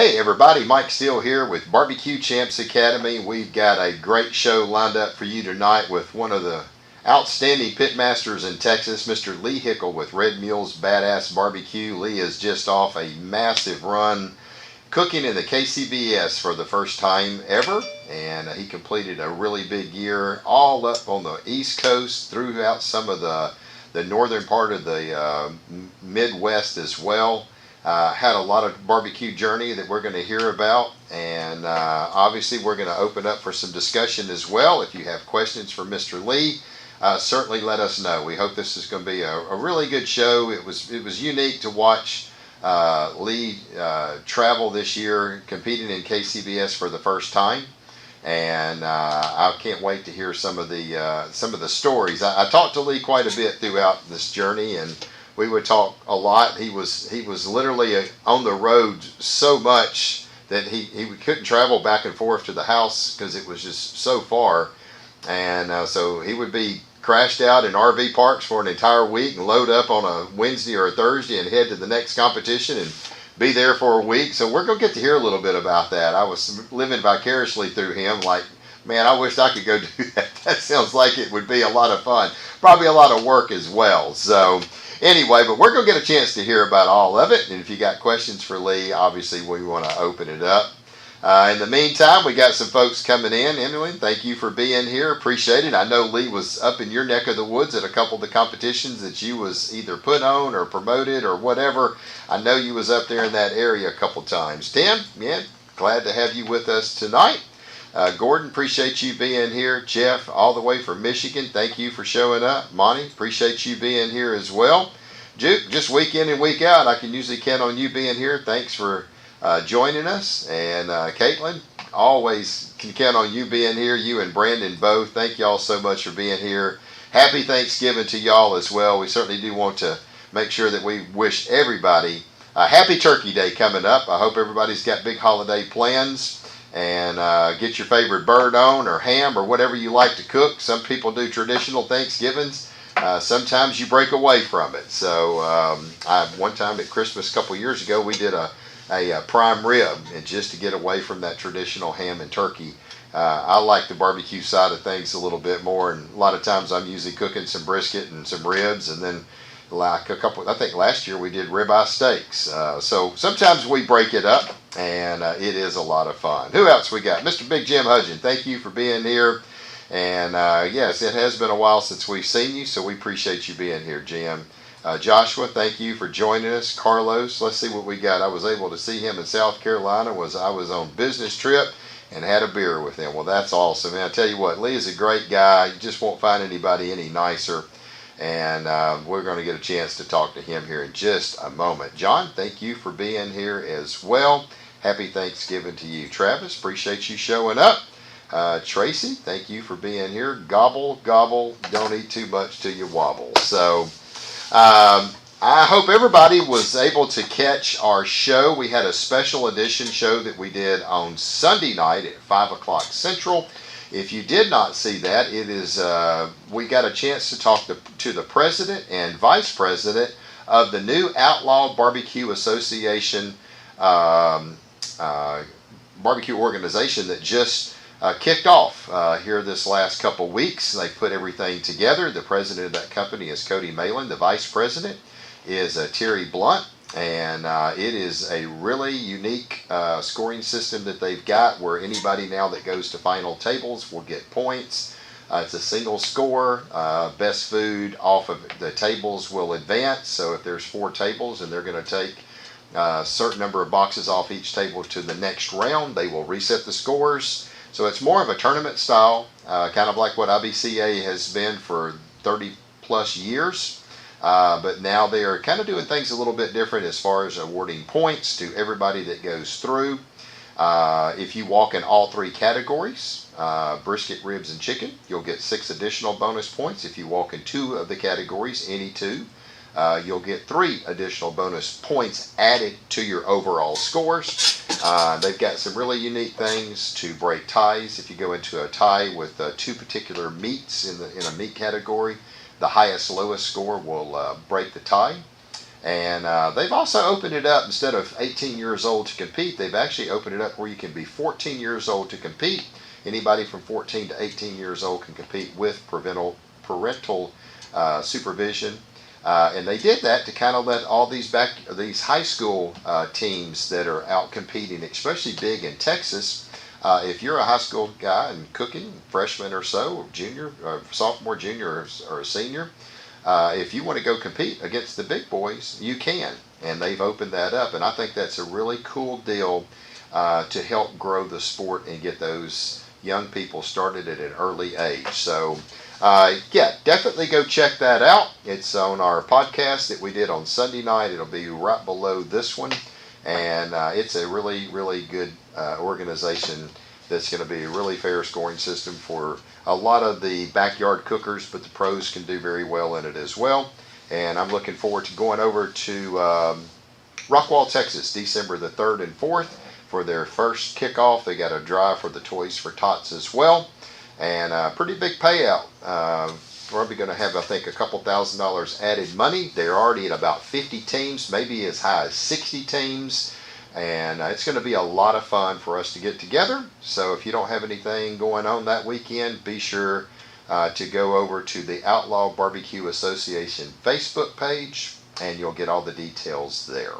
Hey everybody, Mike Steele here with BBQ Champs Academy. We've got a great show lined up for you tonight with one of the outstanding pitmasters in Texas, Mr. Lee Hickel with Red Mule's Badass Barbecue. Lee is just off a massive run cooking in the Kcbs for the first time ever, and he completed a really big year all up on the East Coast, throughout some of the northern part of the Midwest as well. Had a lot of barbecue journey that we're going to hear about, and obviously we're going to open up for some discussion as well. If you have questions for Mr. Lee, certainly let us know. We hope this is going to be a really good show. It was unique to watch Lee travel this year, competing in Kcbs for the first time, and I can't wait to hear some of the stories. I talked to Lee quite a bit throughout this journey, and we would talk a lot. He was literally on the road so much that he couldn't travel back and forth to the house because it was just so far, and so he would be crashed out in RV parks for an entire week and load up on a Wednesday or a Thursday and head to the next competition and be there for a week. So we're going to get to hear a little bit about that. I was living vicariously through him, like, man, I wish I could go do that. That sounds like it would be a lot of fun. Probably a lot of work as well. So anyway, but we're going to get a chance to hear about all of it. And if you got questions for Lee, obviously we want to open it up. In the meantime, we got some folks coming in. Emily, thank you for being here. Appreciate it. I know Lee was up in your neck of the woods at a couple of the competitions that you was either put on or promoted or whatever. I know you was up there in that area a couple times. Tim, yeah, glad to have you with us tonight. Gordon, appreciate you being here. Jeff, all the way from Michigan, thank you for showing up. Monty, appreciate you being here as well. Juke, just week in and week out, I can usually count on you being here. Thanks for joining us. And Caitlin, always can count on you being here. You and Brandon both. Thank y'all so much for being here. Happy Thanksgiving to y'all as well. We certainly do want to make sure that we wish everybody a happy Turkey Day coming up. I hope everybody's got big holiday plans. And get your favorite bird on or ham or whatever you like to cook. Some people do traditional Thanksgivings. Sometimes you break away from it. So one time at Christmas a couple years ago, we did a prime rib, and just to get away from that traditional ham and turkey. I like the barbecue side of things a little bit more, and a lot of times I'm usually cooking some brisket and some ribs, and then like I think last year we did ribeye steaks. So sometimes we break it up, and it is a lot of fun. Who else we got? Mr. Big Jim Hudgen, thank you for being here. And yes, it has been a while since we've seen you, so we appreciate you being here, Jim. Joshua, thank you for joining us. Carlos, let's see what we got. I was able to see him in South Carolina. I was on business trip and had a beer with him. Well, that's awesome. And I tell you what, Lee is a great guy. You just won't find anybody any nicer. And we're going to get a chance to talk to him here in just a moment. John, thank you for being here as well. Happy Thanksgiving to you. Travis, appreciate you showing up. Tracy, thank you for being here. Gobble, gobble, don't eat too much till you wobble. So I hope everybody was able to catch our show. We had a special edition show that we did on Sunday night at 5 o'clock Central. If you did not see that, it is we got a chance to talk to the president and vice president of the new Outlaw Barbecue Association barbecue organization that just kicked off here this last couple weeks. They put everything together. The president of that company is Cody Malin. The vice president is Terry Blunt. And it is a really unique scoring system that they've got, where anybody now that goes to final tables will get points. It's a single score. Best food off of the tables will advance. So if there's 4 tables and they're going to take a certain number of boxes off each table to the next round, they will reset the scores. So it's more of a tournament style, kind of like what IBCA has been for 30 plus years. But now they are kind of doing things a little bit different as far as awarding points to everybody that goes through. If you walk in all 3 categories, brisket, ribs, and chicken, you'll get 6 additional bonus points. If you walk in 2 of the categories, any 2, you'll get 3 additional bonus points added to your overall scores. They've got some really unique things to break ties. If you go into a tie with 2 particular meats in a meat category, the highest lowest score will break the tie. And they've also opened it up, instead of 18 years old to compete, they've actually opened it up where you can be 14 years old to compete. Anybody from 14 to 18 years old can compete with parental supervision. And they did that to kind of let all these high school teams that are out competing, especially big in Texas. If you're a high school guy and cooking, freshman or so, or junior, or sophomore, junior, or a senior, if you want to go compete against the big boys, you can. And they've opened that up. And I think that's a really cool deal to help grow the sport and get those young people started at an early age. So, yeah, definitely go check that out. It's on our podcast that we did on Sunday night. It'll be right below this one. And it's a really, really good organization that's going to be a really fair scoring system for a lot of the backyard cookers, but the pros can do very well in it as well. And I'm looking forward to going over to Rockwall, Texas, December the 3rd and 4th for their first kickoff. They got a drive for the Toys for Tots as well. And a pretty big payout. Probably going to have, I think, a couple $1,000s added money. They're already at about 50 teams, maybe as high as 60 teams. And it's going to be a lot of fun for us to get together. So if you don't have anything going on that weekend, be sure to go over to the Outlaw Barbecue Association Facebook page, and you'll get all the details there.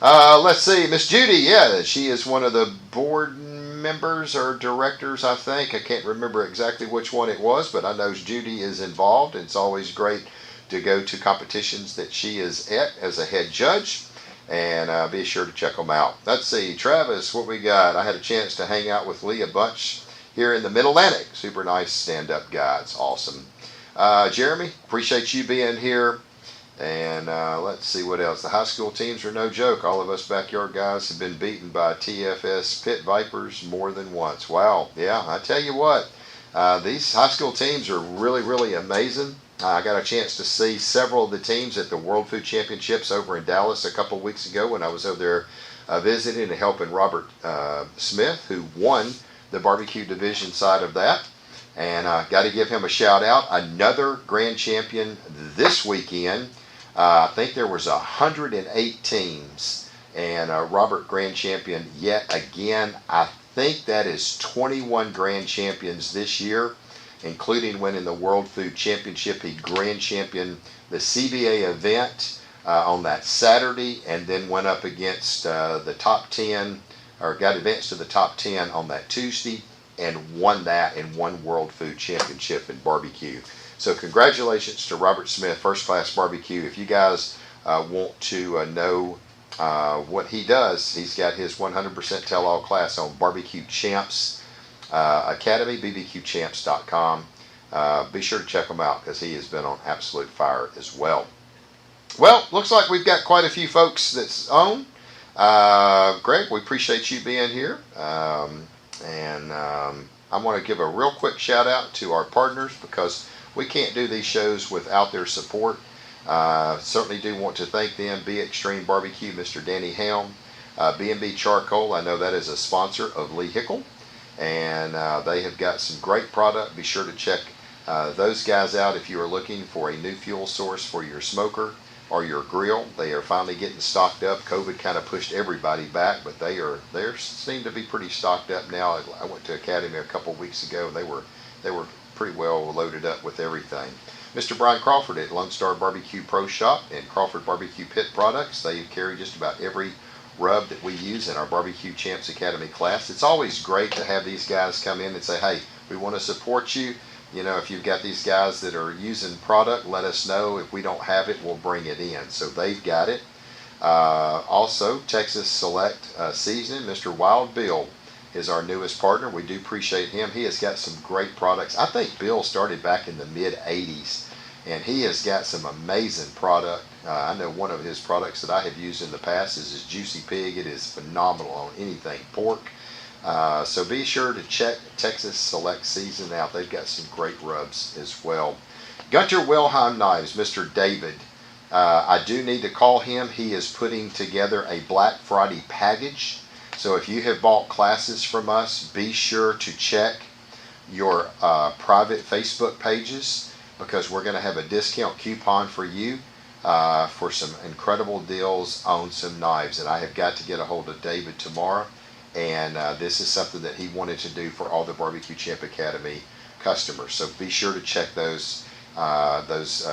Let's see, Miss Judy, yeah, she is one of the board members or directors, I think. I can't remember exactly which one it was, but I know Judy is involved, and it's always great to go to competitions that she is at as a head judge. And be sure to check them out. Let's see, Travis, what we got? I had a chance to hang out with Lee a bunch here in the Mid-Atlantic. Super nice stand-up guy. It's awesome. Jeremy, appreciate you being here. And let's see what else. The high school teams are no joke. All of us backyard guys have been beaten by TFS Pit Vipers more than once. Wow. Yeah, I tell you what, these high school teams are really, really amazing. I got a chance to see several of the teams at the World Food Championships over in Dallas a couple of weeks ago when I was over there visiting and helping Robert Smith, who won the barbecue division side of that. And got to give him a shout out. Another grand champion this weekend. I think there was 108 teams, and Robert grand champion yet again. I think that is 21 grand champions this year, including winning the World Food Championship. He grand championed the CBA event on that Saturday, and then went up against the top 10, or got advanced to the top 10 on that Tuesday, and won that and won World Food Championship in barbecue. So congratulations to Robert Smith, First Class Barbecue. If you guys want to know what he does, he's got his 100% tell-all class on Barbecue Champs Academy, bbqchamps.com. Be sure to check him out because he has been on absolute fire as well. Well, looks like we've got quite a few folks that's on. Greg, we appreciate you being here. I want to give a real quick shout out to our partners because we can't do these shows without their support. Certainly do want to thank them. Be Extreme Barbecue, Mr. Danny Helm. B&B Charcoal, I know that is a sponsor of Lee Hickel. And they have got some great product. Be sure to check those guys out if you are looking for a new fuel source for your smoker or your grill. They are finally getting stocked up. COVID kind of pushed everybody back, but they seem to be pretty stocked up now. I went to Academy a couple weeks ago. They were pretty well loaded up with everything. Mr. Brian Crawford at Lone Star Barbecue Pro Shop and Crawford Barbecue Pit Products. They carry just about every rub that we use in our Barbecue Champs Academy class. It's always great to have these guys come in and say, hey, we want to support you. You know, if you've got these guys that are using product, let us know. If we don't have it, we'll bring it in. So they've got it. Also, Texas Select Seasoning, Mr. Wild Bill is our newest partner. We do appreciate him. He has got some great products. I think Bill started back in the mid-'80s, and he has got some amazing product. I know one of his products that I have used in the past is his Juicy Pig. It is phenomenal on anything pork. So be sure to check Texas Select Season out. They've got some great rubs as well. Gunter Wilhelm Knives, Mr. David. I do need to call him. He is putting together a Black Friday package. So if you have bought classes from us, be sure to check your private Facebook pages because we're going to have a discount coupon for you for some incredible deals on some knives. And I have got to get a hold of David tomorrow. And this is something that he wanted to do for all the BBQ Champ Academy customers. So be sure to check those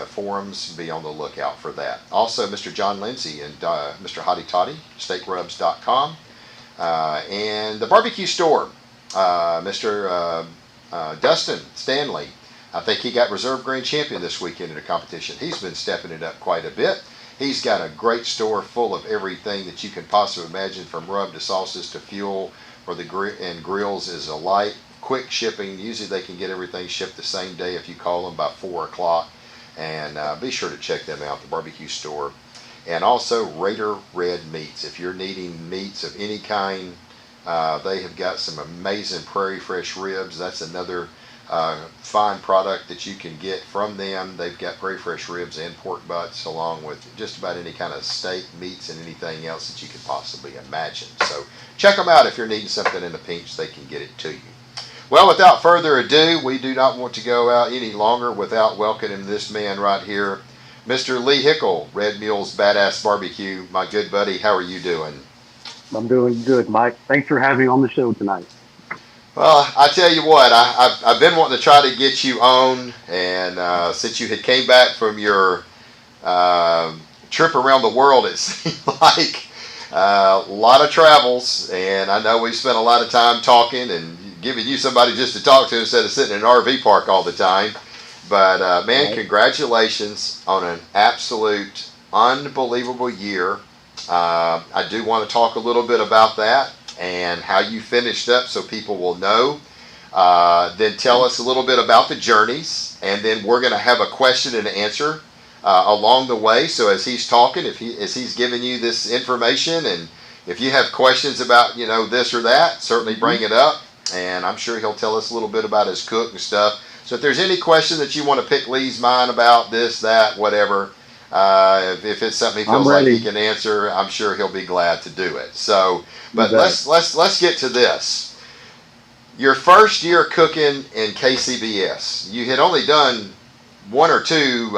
forums. Be on the lookout for that. Also, Mr. John Lindsay and Mr. Hotty Toddy, steakrubs.com. And the barbecue store, Mr. Dustin Stanley. I think he got reserve grand champion this weekend in a competition. He's been stepping it up quite a bit. He's got a great store full of everything that you can possibly imagine, from rub to sauces to fuel for the and grills is a light. Quick shipping. Usually they can get everything shipped the same day if you call them by 4 o'clock. And be sure to check them out, the barbecue store. And also Raider Red Meats. If you're needing meats of any kind, they have got some amazing Prairie Fresh ribs. That's another fine product that you can get from them. They've got Prairie Fresh ribs and pork butts, along with just about any kind of steak, meats, and anything else that you could possibly imagine. So check them out. If you're needing something in the pinch, they can get it to you. Well, without further ado, we do not want to go out any longer without welcoming this man right here, Mr. Lee Hickel, Red Mule's Badass Barbecue. My good buddy, how are you doing? I'm doing good, Mike. Thanks for having me on the show tonight. Well, I tell you what, I've been wanting to try to get you on, and since you had came back from your trip around the world, it seemed like a lot of travels, and I know we spent a lot of time talking and giving you somebody just to talk to instead of sitting in an RV park all the time. But man, congratulations on an absolute unbelievable year. I do want to talk a little bit about that and how you finished up, so people will know. Then tell us a little bit about the journeys, and then we're going to have a question and answer along the way. So as he's talking, as he's giving you this information, and if you have questions about this or that, certainly bring it up, and I'm sure he'll tell us a little bit about his cook and stuff. So if there's any question that you want to pick Lee's mind about, this, that, whatever, if it's something he feels like he can answer, I'm sure he'll be glad to do it. So, but let's get to this. Your first year cooking in Kcbs, you had only done one or two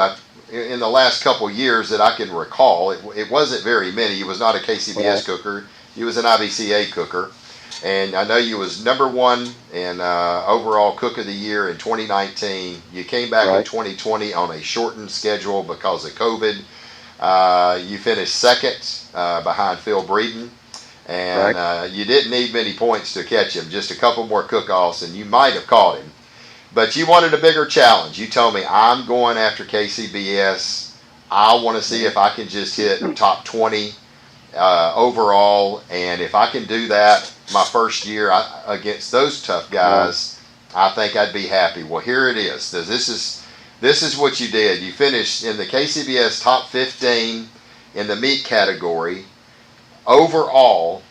in the last couple years that I can recall. It wasn't very many. You was not a Kcbs cooker. You was an IBCA cooker. And I know you was number one in overall Cook of the Year in 2019. You came back in 2020 on a shortened schedule because of COVID. You finished second behind Phil Breeden. And you didn't need many points to catch him. Just a couple more cook-offs, and you might have caught him. But you wanted a bigger challenge. You told me, I'm going after Kcbs. I want to see if I can just hit top 20 overall. And if I can do that my first year against those tough guys, I think I'd be happy. Well, here it is. This is what you did. You finished in the Kcbs top 15 in the meat category overall,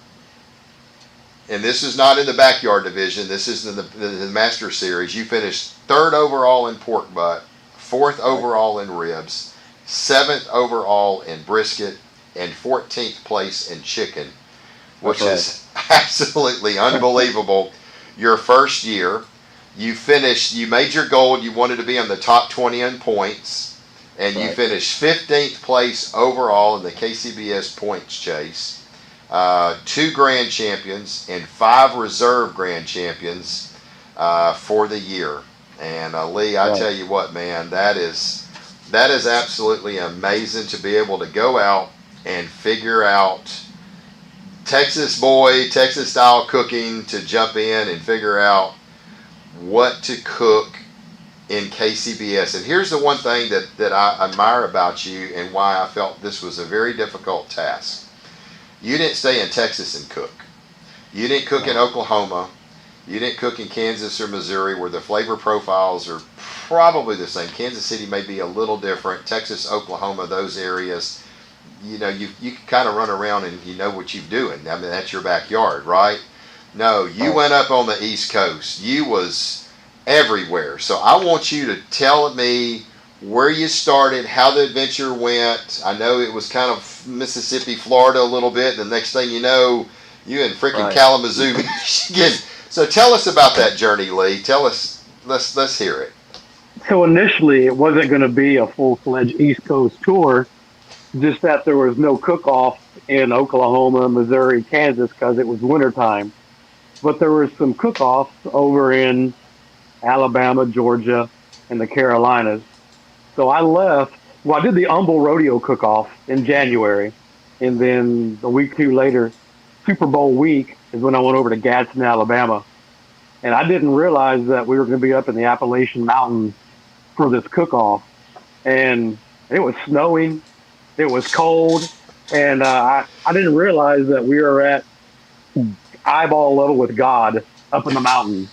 and this is not in the backyard division. This is in the Master Series. You finished third overall in pork butt, fourth overall in ribs, seventh overall in brisket, and 14th place in chicken, which is absolutely unbelievable. Your first year, you made your goal. You wanted to be in the top 20 in points, and you finished 15th place overall in the Kcbs points chase. 2 grand champions and 5 reserve grand champions for the year. And Lee, I tell you what, man, that is absolutely amazing to be able to go out and figure out Texas style cooking, to jump in and figure out what to cook in Kcbs. And here's the one thing that I admire about you, and why I felt this was a very difficult task. You didn't stay in Texas and cook. You didn't cook in Oklahoma. You didn't cook in Kansas or Missouri, where the flavor profiles are probably the same. Kansas City may be a little different. Texas, Oklahoma, those areas, you can kind of run around and you know what you're doing. I mean, that's your backyard, right? No, you went up on the East Coast. You was everywhere. So I want you to tell me where you started, how the adventure went. I know it was kind of Mississippi, Florida a little bit. The next thing you know, you in freaking Kalamazoo, Michigan. So tell us about that journey, Lee. Tell us, let's hear it. So initially, it wasn't going to be a full-fledged East Coast tour. just that there was no cook-off in Oklahoma, Missouri, Kansas because it was wintertime. But there was some cook-offs over in Alabama, Georgia, and the Carolinas. So I left. Well, I did the Humble Rodeo cook-off in January, and then a week or two later, Super Bowl week is when I went over to Gadsden, Alabama, and I didn't realize that we were going to be up in the Appalachian Mountains for this cook-off, and it was snowing, it was cold, and I didn't realize that we were at eyeball level with God up in the mountains.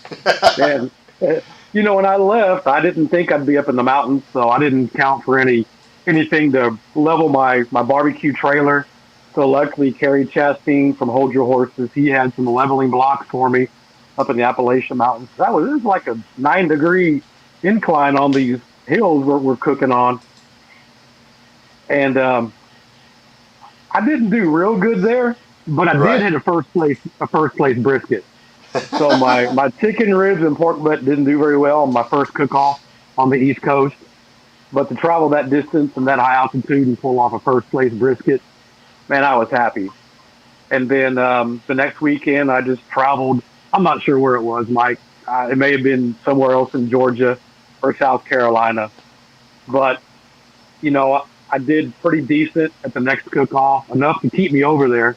And when I left, I didn't think I'd be up in the mountains, so I didn't count for anything to level my barbecue trailer. So luckily, Kerry Chastain from Hold Your Horses, he had some leveling blocks for me up in the Appalachian Mountains. It was like a 9-degree incline on these hills we're cooking on, and I didn't do real good there, but I did Right. hit a first place brisket. So my chicken ribs and pork butt didn't do very well on my first cook off on the East Coast. But to travel that distance and that high altitude and pull off a first place brisket, man, I was happy. And then the next weekend, I just traveled. I'm not sure where it was, Mike. It may have been somewhere else in Georgia or South Carolina. But I did pretty decent at the next cook off, enough to keep me over there.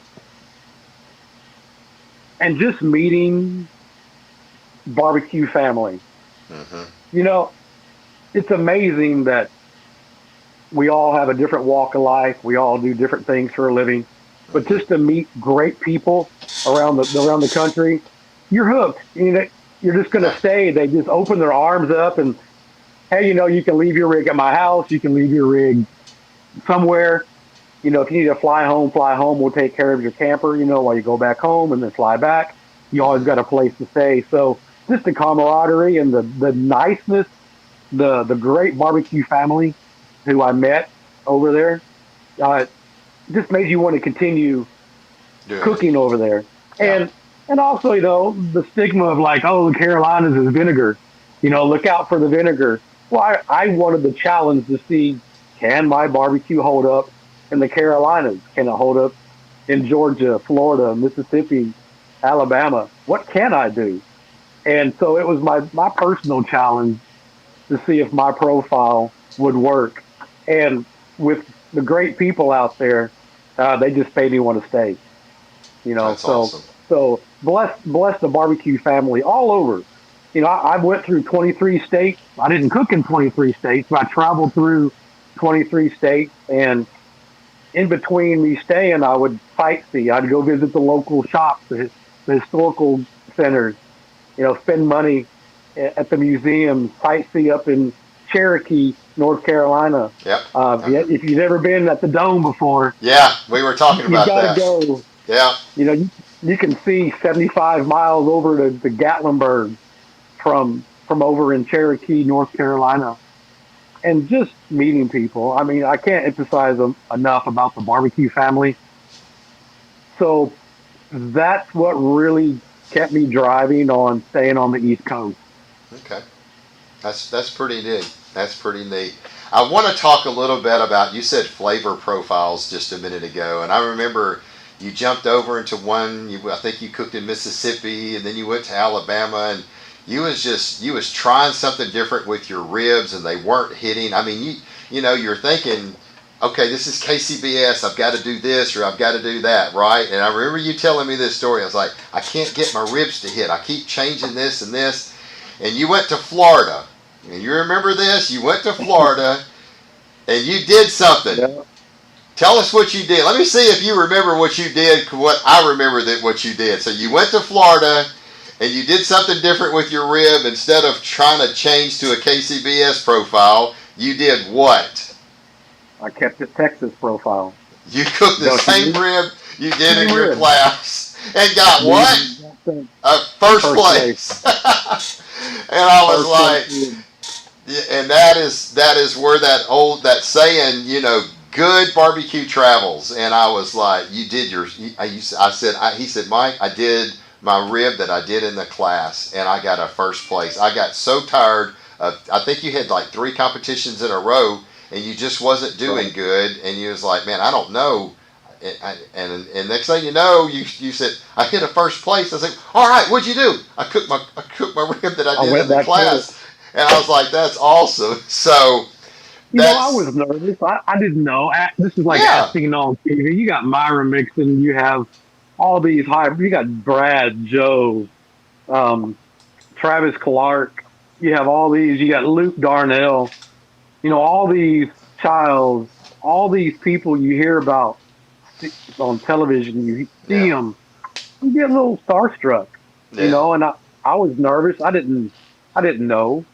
And just meeting barbecue family. Hmm. You know, it's amazing that we all have a different walk of life. We all do different things for a living. But just to meet great people around the country, you're hooked. You're just going Yeah. to stay. They just open their arms up and, hey, you can leave your rig at my house. You can leave your rig somewhere. If you need to fly home, fly home. We'll take care of your camper, while you go back home and then fly back. You always got a place to stay. So just the camaraderie and the niceness, the great barbecue family who I met over there, uh, just made you want to continue Doing it. cooking over there. Yeah. And also, the stigma of like, oh, the Carolinas is vinegar. Look out for the vinegar. Well, I wanted the challenge to see, can my barbecue hold up in the Carolinas? Can it hold up in Georgia, Florida, Mississippi, Alabama? What can I do? And so it was my personal challenge to see if my profile would work. And with the great people out there, they just made me want to stay. That's So awesome. bless the barbecue family all over. I went through 23 states. I didn't cook in 23 states, but I traveled through 23 states. And in between me staying, I would sightsee. I'd go visit the local shops, the historical centers, spend money at the museum, sightsee up in Cherokee, North Carolina. Yep. If you've never been at the Dome before, Yeah, we were talking you've about got to that. go. Yeah. You can see 75 miles over to Gatlinburg from over in Cherokee, North Carolina, and just meeting people. I mean, I can't emphasize enough about the barbecue family. So that's what really kept me driving on staying on the East Coast. Okay. That's pretty neat. That's pretty neat. I want to talk a little bit about, you said flavor profiles just a minute ago, and I remember you jumped over into one. I think you cooked in Mississippi, and then you went to Alabama, and you was trying something different with your ribs, and they weren't hitting. I mean, you're thinking, okay, this is KCBS. I've got to do this or I've got to do that, right? And I remember you telling me this story. I was like, I can't get my ribs to hit. I keep changing this and this. And you went to Florida. And you remember this? You went to Florida and you did something. Yeah. Tell us what you did. Let me see if you remember what you did, what I remember that what you did. So you went to Florida and you did something different with your rib. Instead of trying to change to a KCBS profile, you did what? I kept the Texas profile. You cooked the Don't same you? rib you did in Same your rib. class and got Did the what? exact same. First First place. place. And I was First place like, rib. yeah, and that is where that saying, good barbecue travels. And I was like, you did your. I said, he said, Mike, I did my rib that I did in the class, and I got a first place. I got so tired of. I think you had like 3 competitions in a row, and you just wasn't doing Right. good, and you was like, man, I don't know. And next thing you know, you said I hit a first place. I said, all right, what'd you do? I cooked my rib that I I did went in the back to it. class, and I was like, that's awesome. So I that's was nervous. I didn't know. This is like yeah, asking on TV. You got Myra Mixon. You have all these high. You got Brad, Joe, um, Travis Clark. You have all these. You got Luke Darnell. All these Childs. All these people you hear about on television. You see yeah, them. You get a little starstruck. yeah, And I was nervous. I didn't know.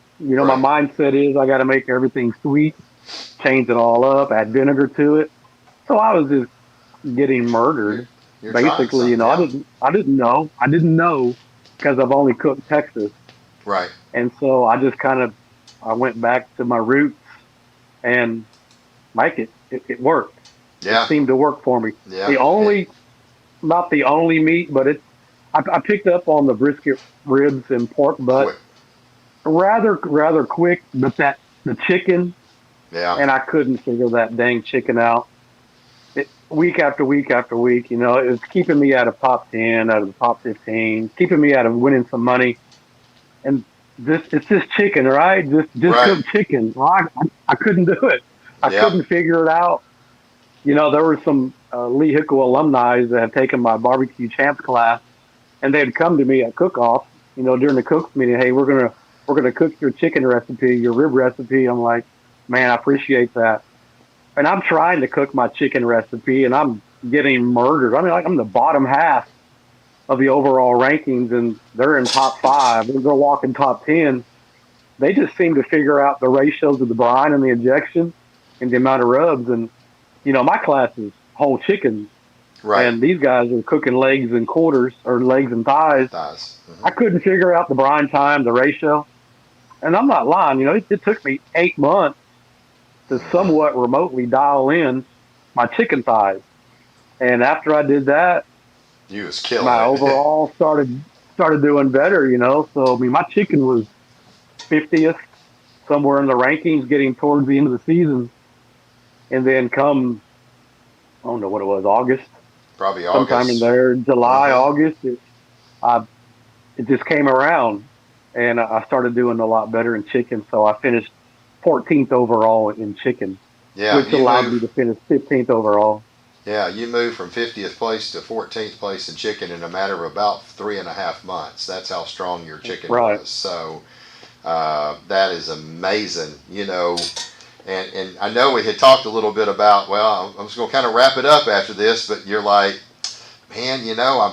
My right. mindset is I got to make everything sweet, change it all up, add vinegar to it. So I was just getting You're murdered, you're trying basically. something, I yeah, didn't know because I've only cooked Texas, right, and so I went back to my roots and Mike, it worked. It yeah, seemed to work for me. yeah. The only, not the only meat, but I picked up on the brisket, ribs, and pork butt Quick, rather quick, but the chicken, yeah, and I couldn't figure that dang chicken out. Week after week after week, it was keeping me out of top 10, out of the top 15, keeping me out of winning some money. And it's just chicken, right? Just right, cook chicken. Well, I couldn't do it. I yeah, couldn't figure it out. There were some Lee Hickel alumni that have taken my barbecue champs class, and they had come to me at cook-off, during the cooks meeting. Hey, we're gonna cook your chicken recipe, your rib recipe. I'm like, man, I appreciate that. And I'm trying to cook my chicken recipe, and I'm getting murdered. I mean, like I'm the bottom half of the overall rankings, and they're in top five. They're walking top 10. They just seem to figure out the ratios of the brine and the injection and the amount of rubs. And my class is whole chickens, right. and these guys are cooking legs and quarters or legs and thighs. Thighs. I couldn't figure out the brine time, the ratio, and I'm not lying. It took me 8 months to Mm-hmm. somewhat remotely dial in my chicken thighs. And after I did that, You was killing my it. overall started doing better. So I mean, my chicken was 50th somewhere in the rankings, getting towards the end of the season, and then come I don't know what it was, August, Probably sometime in August. there, July, Mm-hmm. August. I it just came around, and I started doing a lot better in chicken. So I finished 14th overall in chicken, Yeah, which you allowed me move. to finish 15th overall. Yeah, you moved from 50th place to 14th place in chicken in a matter of about 3.5 months. That's how strong your chicken Right. was. So that is amazing. And I know we had talked a little bit about. Well, I'm just going to kind of wrap it up after this, but you're like, man,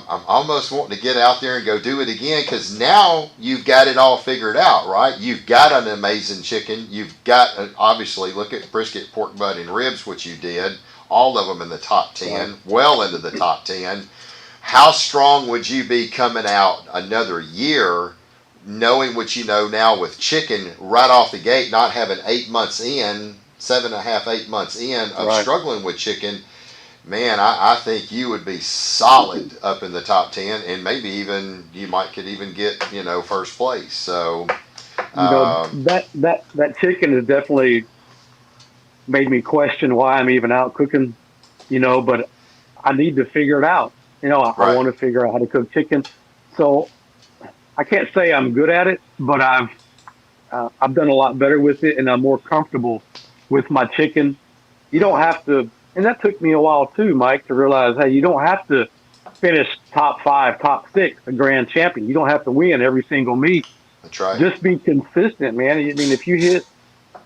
I'm almost wanting to get out there and go do it again because now you've got it all figured out, right? You've got an amazing chicken. You've got, obviously, look at brisket, pork butt, and ribs, which you did. All of them in the top Right. 10, well into the top 10. How strong would you be coming out another year knowing what you know now with chicken right off the gate, not having 8 months in, 7.5, 8 months in of Right. struggling with chicken? Man, I think you would be solid up in the top 10, and maybe even you might could even get first place. So um, That chicken has definitely made me question why I'm even out cooking. But I need to figure it out. I right, want to figure out how to cook chicken. So I can't say I'm good at it, but I've done a lot better with it, and I'm more comfortable with my chicken. You don't hmm have to, and that took me a while too, Mike, to realize, hey, you don't have to finish top five, top six, a grand champion. You don't have to win every single meet. that's right. Just be consistent, man. I mean, if you hit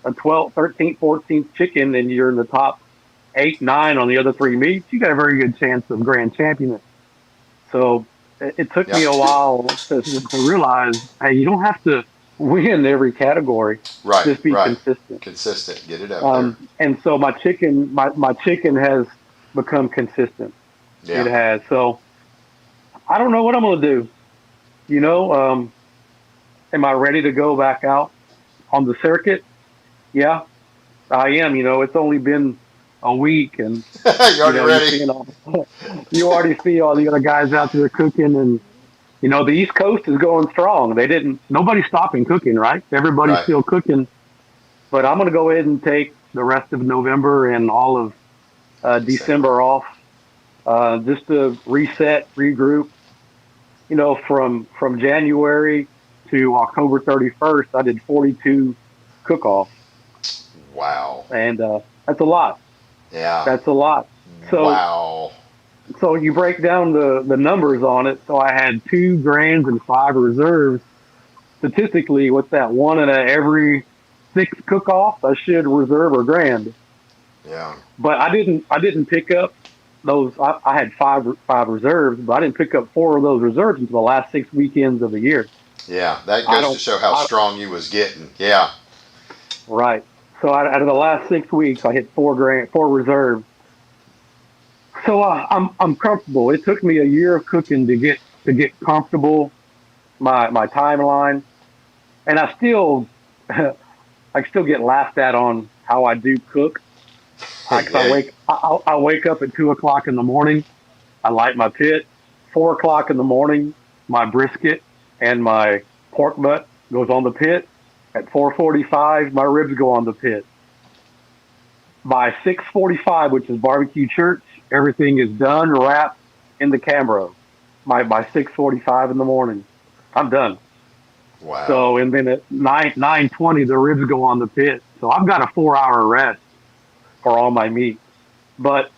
a 12th, 13th, 14th chicken and you're in the top eight, nine on the other three meets, you got a very good chance of grand champion. So it took Yeah, me a while to realize, hey, you don't have to win every category. right, Just be right. consistent. Consistent, get it up there. And so my chicken has become consistent. It Yeah, has. So I don't know what I'm going to do. You know, um, am I ready to go back out on the circuit? Yeah, I am. It's only been a week, and you already you're ready? seeing all, you already see all the other guys out there cooking, and the East Coast is going strong. Nobody's stopping cooking, right? Everybody's Right. still cooking, but I'm going to go ahead and take the rest of November and all of December. December off, just to reset, regroup. From January to October 31st, I did 42 cook-offs, Wow. and that's a lot. Yeah. That's a lot. So Wow. so you break down the numbers on it. So I had 2 grands and 5 reserves. Statistically, what's that? One in every 6 cook-offs, I should reserve a grand. Yeah. But I didn't pick up those. I had five reserves, but I didn't pick up 4 of those reserves until the last 6 weekends of the year. Yeah. That I goes to don't. show how I, strong you was getting. Yeah. right. So out of the last 6 weeks, I hit 4 reserves. So I'm comfortable. It took me a year of cooking to get comfortable, my timeline, and I still I still get laughed at on how I do cook. Cause Yeah. I wake up at 2 o'clock in the morning. I light my pit. 4 o'clock in the morning, my brisket and my pork butt goes on the pit. At 4:45, my ribs go on the pit. By 6:45, which is barbecue church, everything is done, wrapped in the Cambro. By 6:45 in the morning, I'm done. Wow. So and then at 9:20, the ribs go on the pit. So I've got a 4 hour rest for all my meat. But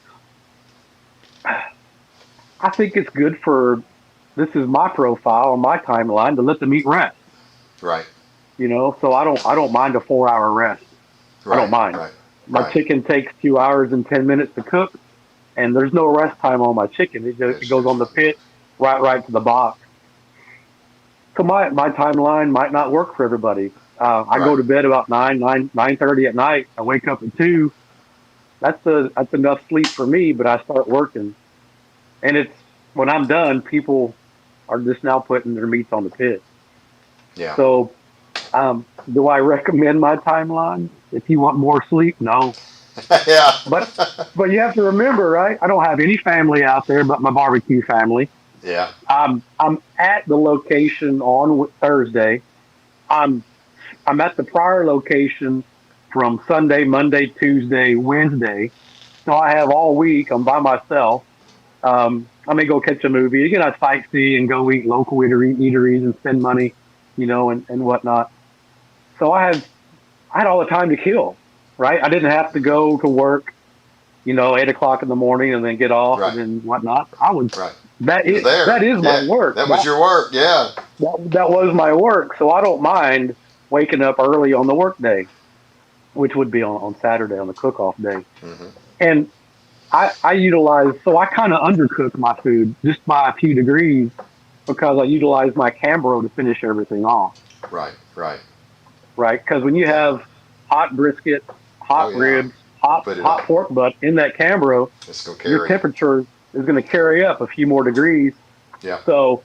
I think it's good for this is my profile on my timeline to let the meat rest. Right. So I don't mind a 4 hour rest. I don't Right. mind. Right. My Right. chicken takes 2 hours and 10 minutes to cook, and there's no rest time on my chicken. It It's goes on just the pit right to the box. So my timeline might not work for everybody. I go right. to bed about 9:30 at night. I wake up at 2. That's enough sleep for me. But I start working, and it's when I'm done, people are just now putting their meats on the pit. Yeah. So, do I recommend my timeline if you want more sleep? No, Yeah. but but you have to remember, right? I don't have any family out there but my barbecue family. Yeah. I'm at the location on Thursday. I'm I'm at the prior location from Sunday, Monday, Tuesday, Wednesday. So I have all week. I'm by myself. I may go catch a movie. Again, I sightsee and go eat local eateries and spend money, and whatnot. So I had all the time to kill, right? I didn't have to go to work, 8 o'clock in the morning and then get off and Right. then whatnot. I was Right. that You was is there. that is my Yeah. work. That was That your work. Yeah. that was my work. So I don't mind waking up early on the work day, which would be on Saturday on the cook off day. Hmm. And I utilize so I kind of undercook my food just by a few degrees because I utilize my Cambro to finish everything off, Right. Right. right? Because when you Yeah. have hot brisket, hot Oh yeah. ribs, hot Put it hot on. pork butt in that Cambro, It's gonna your carry. temperature is going to carry up a few more degrees. Yeah. So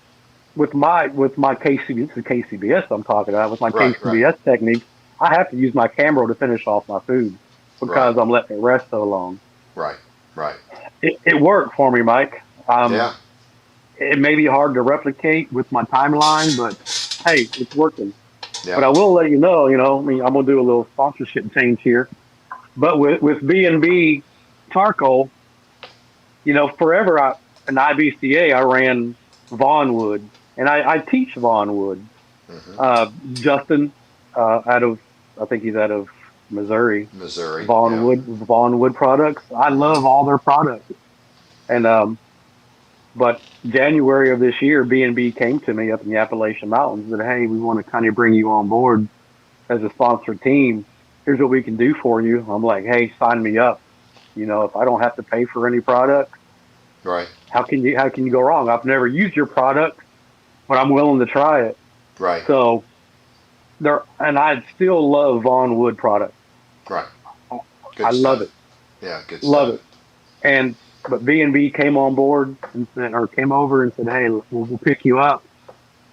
with my KCB, this is KCBS I'm talking about. With my Right. Right. KCBS technique, I have to use my Cambro to finish off my food Right. because I'm letting it rest so long. Right. Right. It worked for me, Mike. Yeah. It may be hard to replicate with my timeline, but hey, it's working. Yeah. But I will let you know, I mean, I'm gonna do a little sponsorship change here. But with B&B charcoal, forever in IBCA I ran Vaughnwood, and I teach Vaughnwood. Hmm. Justin, out of I think he's out of Missouri. Missouri. Yeah. Vaughnwood products. I Hmm. love all their products, and but January of this year, B&B came to me up in the Appalachian Mountains and said, "Hey, we want to kind of bring you on board as a sponsored team. Here's what we can do for you." I'm like, "Hey, sign me up. If I don't have to pay for any product, Right. how can you go wrong? I've never used your product, but I'm willing to try it." Right. So and I still love Vaughn Wood products. Right. I Good love stuff. it, Yeah. Good love stuff. it. And but B&B came on board and said, or came over and said, "Hey, we'll pick you up."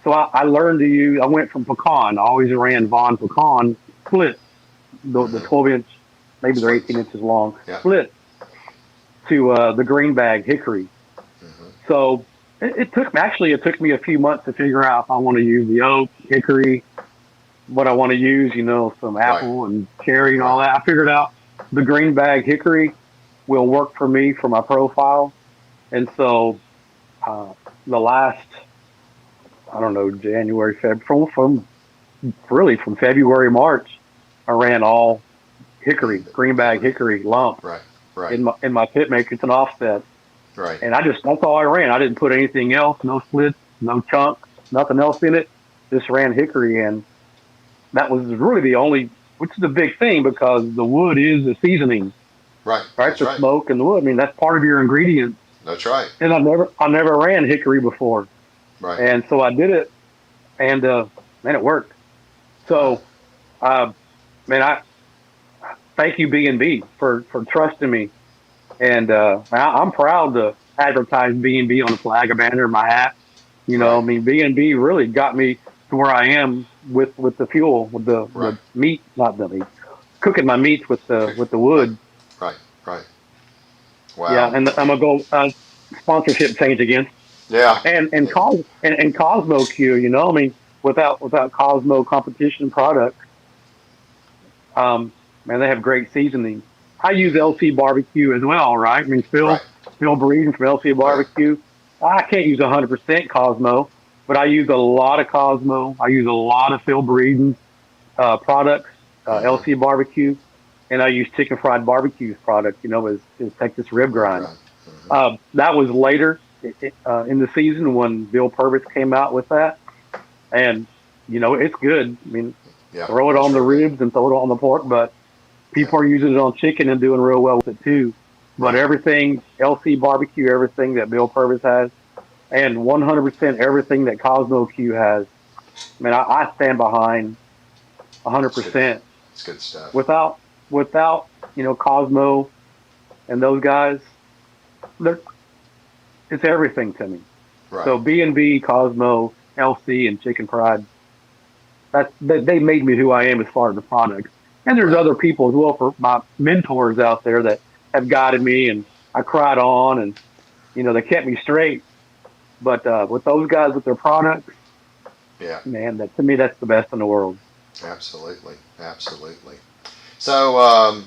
So I learned to use. I went from pecan. I always ran Vaughn pecan split, the Hmm. 12-inch, maybe they're 18 Splits. inches long Yeah. split to the green bag hickory. Hmm. So it took me a few months to figure out if I want to use the oak, hickory, what I want to use. Some Right. apple and cherry and Right. all that. I figured out. the green bag hickory will work for me for my profile. And so uh, the last, I don't know, January, Feb, from really from February, March, I ran all hickory, green bag Hickory. hickory lump Right. Right. in my pit maker. It's an offset, Right. and that's all I ran. I didn't put anything else, no slits, no chunks, nothing else in it. Just ran hickory, and that was really the only, which is a big thing because the wood is the seasoning, Right. right? That's The right. smoke and the wood. I mean, that's part of your ingredient. That's right. And I never ran hickory before, Right. and so I did it, and man, it worked. Right. So, uh, man, I thank you B&B for trusting me, and I'm proud to advertise B&B on the flag, a banner, my hat. You know, Right. I mean, B&B really got me to where I am with the fuel, with Right. the meat, not the meat, cooking my meats Cook. with the Right. wood. Right. Right. Yeah, Wow. and I'm gonna go sponsorship change again, Yeah. and Yeah. and Cosmo Q. You know, I mean, without Cosmo competition products, man, they have great seasoning. I use LC barbecue as well, right? I mean, Right. Phil Breeden from LC Oh yeah. barbecue. I can't use 100% Cosmo, but I use a lot of Cosmo. I use a lot of Phil Breeden's products, Mm-hmm. LC barbecue, and I use Chicken Fried Barbecue's product. You know, is Texas rib Rib grind. grind. Mm-hmm. That was later in the season when Bill Purvis came out with that, and you know, it's good. I mean, Yeah. throw it It's on the real good. ribs and throw it on the pork, but Yeah. people are using it on chicken and doing real well with it too. But Right. everything LC barbecue, everything that Bill Purvis has, and 100% everything that Cosmo Q has. I mean, I stand behind It's good. 100%. It's good stuff. Without without you know Cosmo and those guys, they're, it's everything to me. Right. So B&B, Cosmo, LC, and Chicken Pride, they made me who I am as far as the products. And there's Right. other people as well for my mentors out there that have guided me, and I cried on, and you know they kept me straight. But with those guys with their products, Yeah. man, that to me that's the best in the world. Absolutely. Absolutely. So,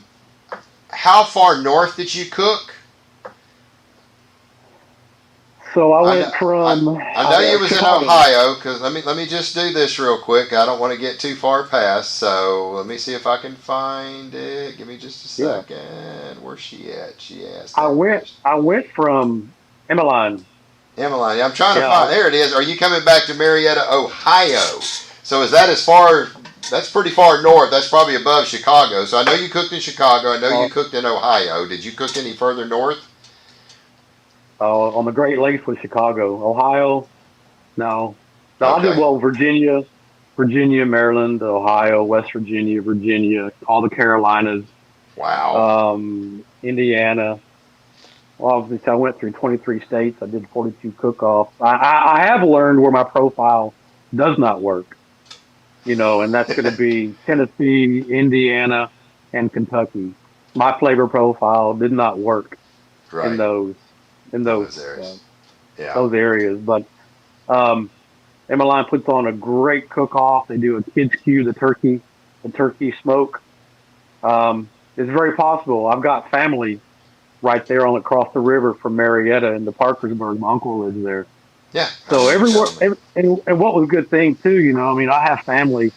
how far north did you cook? So I I know, went from I know you was in Chicago. Ohio because let me just do this real quick. I don't want to get too far past. So let me see if I can find it. Give me just a Yeah, second. Where's she at? She asked that question. I went from Emmeline. Emily, I'm trying to Yeah, find. There it is. Are you coming back to Marietta, Ohio? So is that as far? That's pretty far north. That's probably above Chicago. So I know you cooked in Chicago. I know uh, you cooked in Ohio. Did you cook any further north? on the Great Lakes with Chicago, Ohio. No, no, I did Okay. well. Virginia, Maryland, Ohio, West Virginia, Virginia, all the Carolinas, Wow. Indiana. Well, obviously, I went through 23 states. I did 42 cook-offs. I have learned where my profile does not work, you know, and that's going to be Tennessee, Indiana, and Kentucky. My flavor profile did not work in Right. those in In those those uh, areas. Yeah. those areas, but um, Emmeline puts on a great cook-off. They do a kids' queue, the turkey smoke. It's very possible. I've got family right there on across the river from Marietta in the Parkersburg. My uncle lives there. Yeah. I So remember you everywhere, telling me. and what was a good thing too, you know, I mean, I have family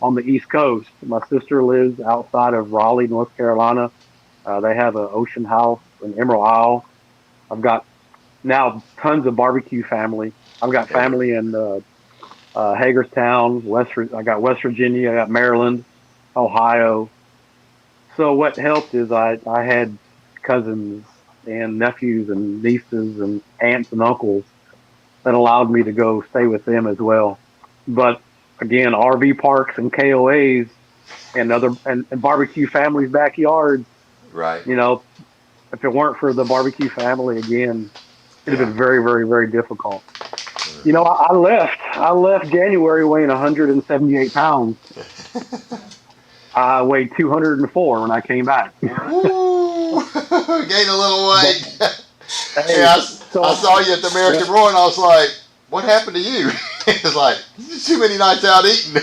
on the East Coast. My sister lives outside of Raleigh, North Carolina. They have an ocean house in Emerald Isle. I've got now tons of barbecue family. I've got Ever. family in Hagerstown, I got West Virginia, I got Maryland, Ohio. So what helped is I had cousins and nephews and nieces and aunts and uncles that allowed me to go stay with them as well. But again, RV parks and KOAs and and barbecue families' backyards. Right. You know, if it weren't for the barbecue family, again, it'd have Yeah. been very, very, very difficult. You know, Mm-hmm. I left. I left January weighing 178 pounds. I weighed 204 when I came back. Woo! Gained a little But weight. hey, Yeah, I so saw you at the yeah, American Roar, and I was like, "What happened to you?" It's like too many nights out eating.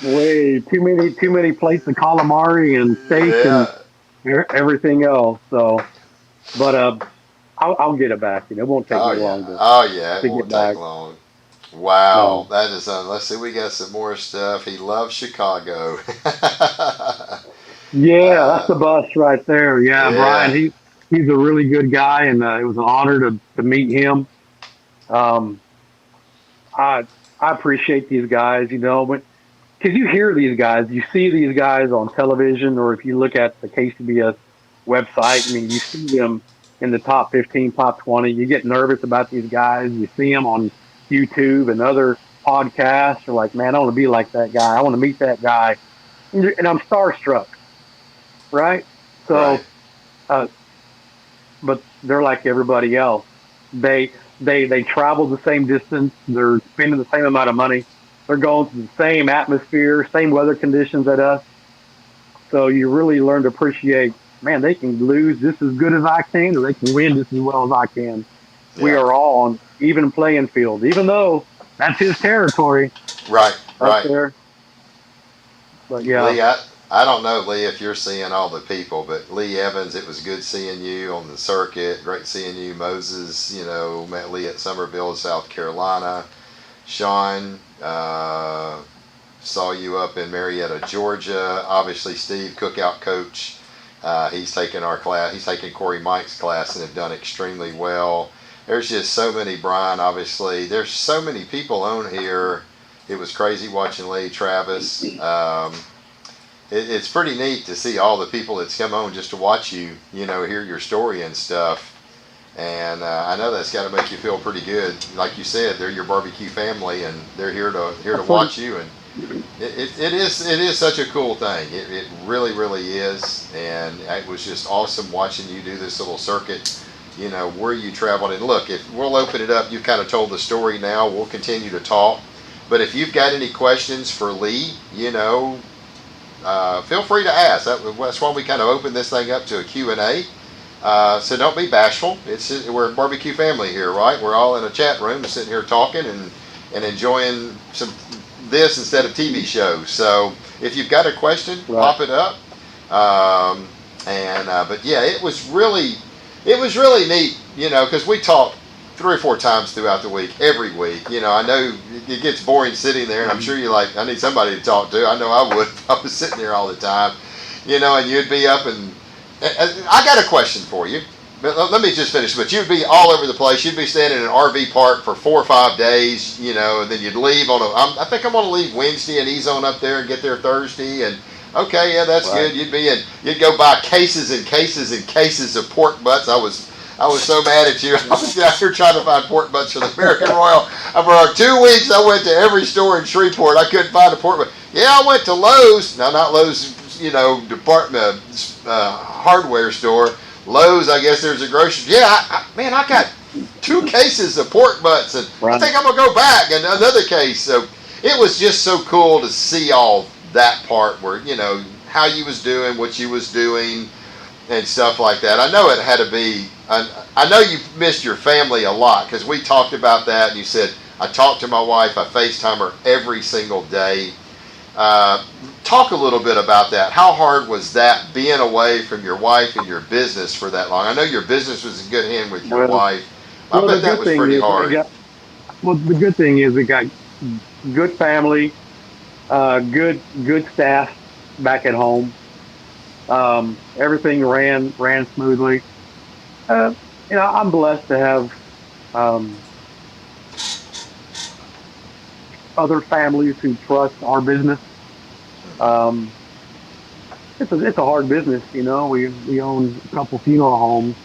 way too many plates of calamari and steak and Yeah. everything else. So, but I'll get it back. You know, it won't take Oh me yeah. long Oh yeah. It to won't get take back. long. Wow, No, that is. Let's see. We got some more stuff. He loves Chicago. yeah, that's uh, the bus right there. Yeah, Brian, yeah. he's a really good guy, and it was an honor to meet him. Um, I I appreciate these guys. You know, because you hear these guys, you see these guys on television, or if you look at the Kcbs website, I mean, you see them in the top 15, top 20. You get nervous about these guys. You see them on YouTube and other podcasts. You're like, man, I want to be like that guy. I want to meet that guy, and I'm starstruck, right? Right. So, uh, but they're like everybody else. They travel the same distance. They're spending the same amount of money. They're going through the same atmosphere, same weather conditions at us. So you really learn to appreciate, man, they can lose just as good as I can, or they can win just as well as I can. We Yeah. are all on even playing field, even though that's his territory Right. up Right. there. But yeah, Lee, I don't know, Lee, if you're seeing all the people, but Lee Evans, it was good seeing you on the circuit. Great seeing you. Moses, met Lee at Summerville, South Carolina. Sean, saw you up in Marietta, Georgia. Obviously, Steve, cookout coach. He's taken our class. He's taken Corey Mike's class and have done extremely well. There's just so many, Brian, obviously. There's so many people on here. It was crazy watching Lee, Travis. It's pretty neat to see all the people that's come on just to watch you, hear your story and stuff. And I know that's got to make you feel pretty good. Like you said, they're your barbecue family, and they're here to so watch you. And it is such a cool thing. It really really is. And it was just awesome watching you do this little circuit. Where you traveled. And look, if we'll open it up, you've kind of told the story now. We'll continue to talk. But if you've got any questions for Lee, feel free to ask. That's why we kind of open this thing up to a Q&A. So don't be bashful. We're a barbecue family here, right? We're all in a chat room sitting here talking and enjoying some this instead of TV shows. So if you've got a question, right. pop it up. But yeah, it was really neat, because we talk 3 or 4 times throughout the week, every week. I know it gets boring sitting there, and I'm sure you're like, I need somebody to talk to. I know I would if I was sitting there all the time, and you'd be up and I got a question for you. But let me just finish. But you'd be all over the place. You'd be staying in an RV park for 4 or 5 days, and then you'd leave I think I'm going to leave Wednesday and ease on up there and get there Thursday. And okay, yeah, that's Right. good. You'd go buy cases and cases and cases of pork butts. I was so mad at you. I was out here trying to find pork butts for the American Royal. For 2 weeks, I went to every store in Shreveport. I couldn't find a pork butt. Yeah, I went to Lowe's. No, not Lowe's. Department hardware store. Lowe's, I guess there's a grocery. Yeah, man, I got 2 cases of pork butts, and I Right. think I'm gonna go back and another case. So it was just so cool to see all that part where how you was doing, what you was doing, and stuff like that. I know it had to be. I know you missed your family a lot because we talked about that, and you said I talked to my wife. I FaceTime her every single day. Talk a little bit about that. How hard was that being away from your wife and your business for that long? I know your business was in good hand with your Well, wife. I well, the bet that good was thing pretty is hard. the good thing is we got good family, good staff back at home. Everything ran smoothly. Uh, I'm blessed to have um, other families who trust our business. Um, it's a hard business. We own a couple funeral homes,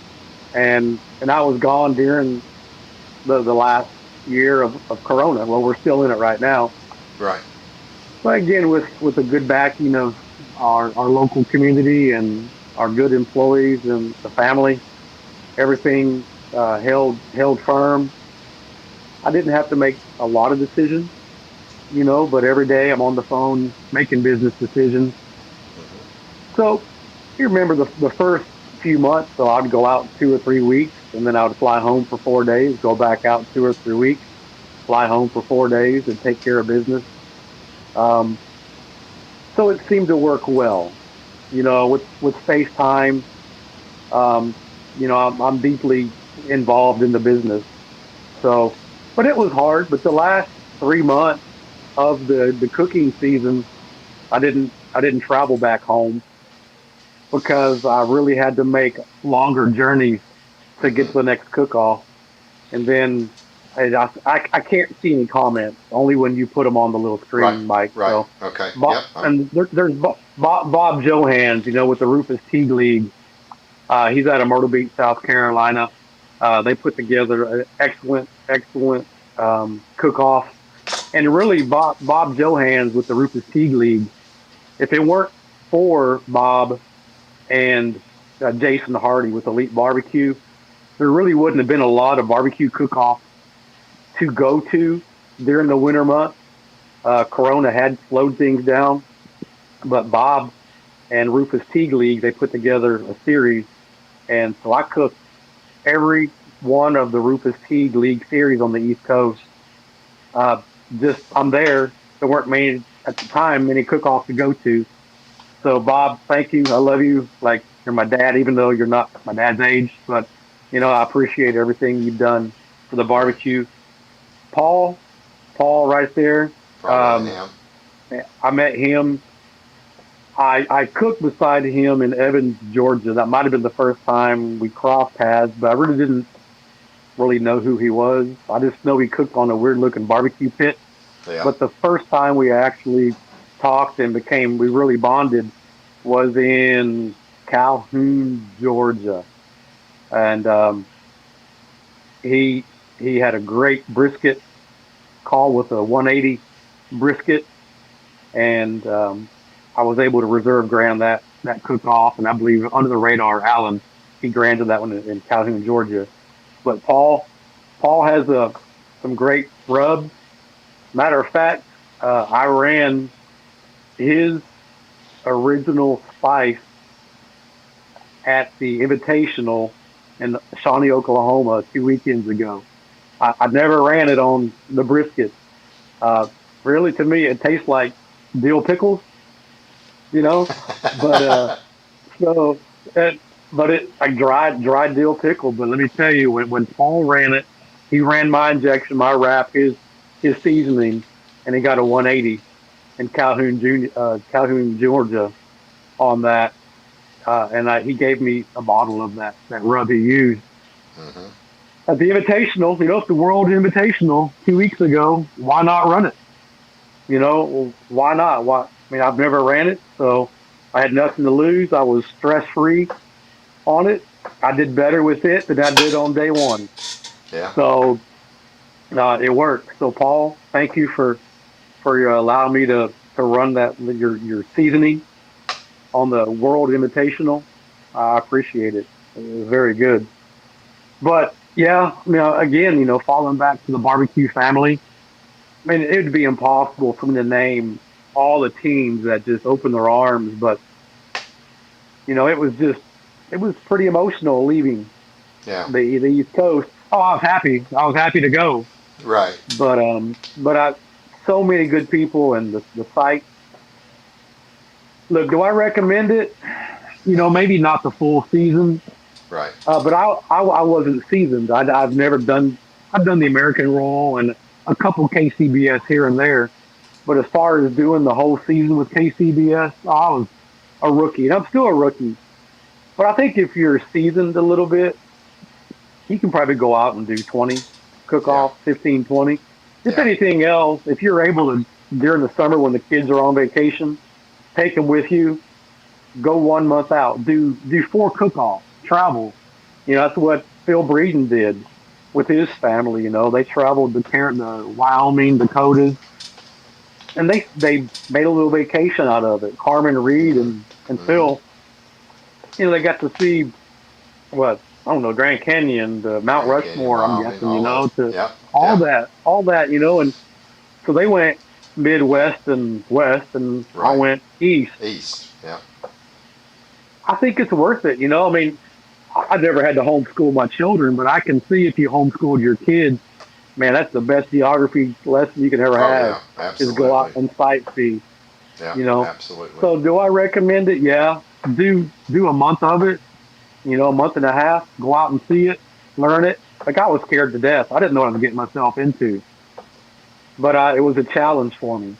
and I was gone during the last year of Corona. Well, we're still in it right now. Right. But again, with the good backing of our local community and our good employees and the family, everything held firm. I didn't have to make a lot of decisions, but every day I'm on the phone making business decisions. So you remember the first few months, so I'd go out 2 or 3 weeks, and then I would fly home for 4 days, go back out 2 or 3 weeks, fly home for 4 days, and take care of business. Um, so it seemed to work well. With FaceTime, um, I'm deeply involved in the business. So, but it was hard. But the last 3 months of the cooking season, I didn't travel back home because I really had to make longer journeys to get to the Mm-hmm. next cook off. And then I can't see any comments, only when you put them on the little Right. screen, Mike. Right. So, Okay. Bob, Yep. and there's Bob Johans, with the Rufus Teague League. He's out of Myrtle Beach, South Carolina. They put together an excellent cook off. And really, Bob Johans with the Rufus Teague League, if it weren't for Bob and Jason Hardy with Elite Barbecue, there really wouldn't have been a lot of barbecue cook off to go to during the winter months. Corona had slowed things down, but Bob and Rufus Teague League, they put together a series. And so I cooked every one of the Rufus Teague League series on the East Coast. Uh, just, I'm there. There weren't many, at the time, many cook offs to go to. So, Bob, thank you. I love you. Like, you're my dad, even though you're not my dad's age. But, I appreciate everything you've done for the Right. barbecue. Paul, Paul, right there. Probably Um, him. I met him. I cooked beside him in Evans, Georgia. That might have been the first time we crossed paths, but I really didn't really know who he was. I just know he cooked on a weird looking barbecue pit. Yeah. But the first time we actually talked and we really bonded was in Calhoun, Georgia. And he he had a great brisket call with a 180 brisket, and I was able to reserve grand that cook off, and I believe under the radar, Alan, he granted that one in Calhoun, Georgia. But Paul has some great rubs. Matter of fact, I ran his original spice at the Invitational in Shawnee, Oklahoma, 2 weekends ago. I never ran it on the brisket. Uh, really, to me, it tastes like dill pickles, you know. But so, it, but it like dried dill pickle. But let me tell you, when Paul ran it, he ran my injection, my wrap, his seasoning, and he got a 180 in Calhoun, Georgia, on that. And he gave me a bottle of that rub he used Mm-hmm. at the Invitational. If the World Invitational 2 weeks ago, why not run it? Well, why not? Why? I mean, I've never ran it, so I had nothing to lose. I was stress free on it. I did better with it than I did on day one. Yeah. So it worked. So Paul, thank you for your allowing me to run your seasoning on the World Invitational. I appreciate it. It was very good. But yeah, again, falling back to the barbecue family, I mean, it would be impossible for me to name all the teams that just opened their arms, but it was pretty emotional leaving Yeah. the East Coast. Oh, I was happy. I was happy to go, Right. but so many good people and the site. Look, do I recommend it? Maybe not the full season, Right. but I wasn't seasoned. I've never done. I've done the American roll and a couple KCBS here and there, but as far as doing the whole season with KCBS, I was a rookie, and I'm still a rookie. But I think if you're seasoned a little bit, you can probably go out and do 20, cook Yeah. off 15, 20. If Yeah. anything else, if you're able to, during the summer when the kids are on vacation, take them with you, go 1 month out, do four cook-offs, travel. That's what Phil Breeden did with his family. They traveled the Wyoming, Dakotas, and they made a little vacation out of it. Carmen Reed Mm-hmm. and Mm-hmm. Phil, they got to see what, I don't know, Grand Canyon, the Mount Grand Canyon, Rushmore. I'm Wyoming, guessing, all of it. to Yep. all Yep. that, and so they went Midwest and West, and I Right. went East. East. Yep. I think it's worth it. I mean, I've never had to homeschool my children, but I can see if you homeschooled your kids, man, that's the best geography lesson you can ever Oh have yeah. is go out Absolutely. and sightsee. Yeah. you know. Absolutely. So do I recommend it? Yeah. Do a month of it, a month and a half, go out and see it, learn it. Like I was scared to death. I didn't know what I was getting myself into, but it was a challenge for me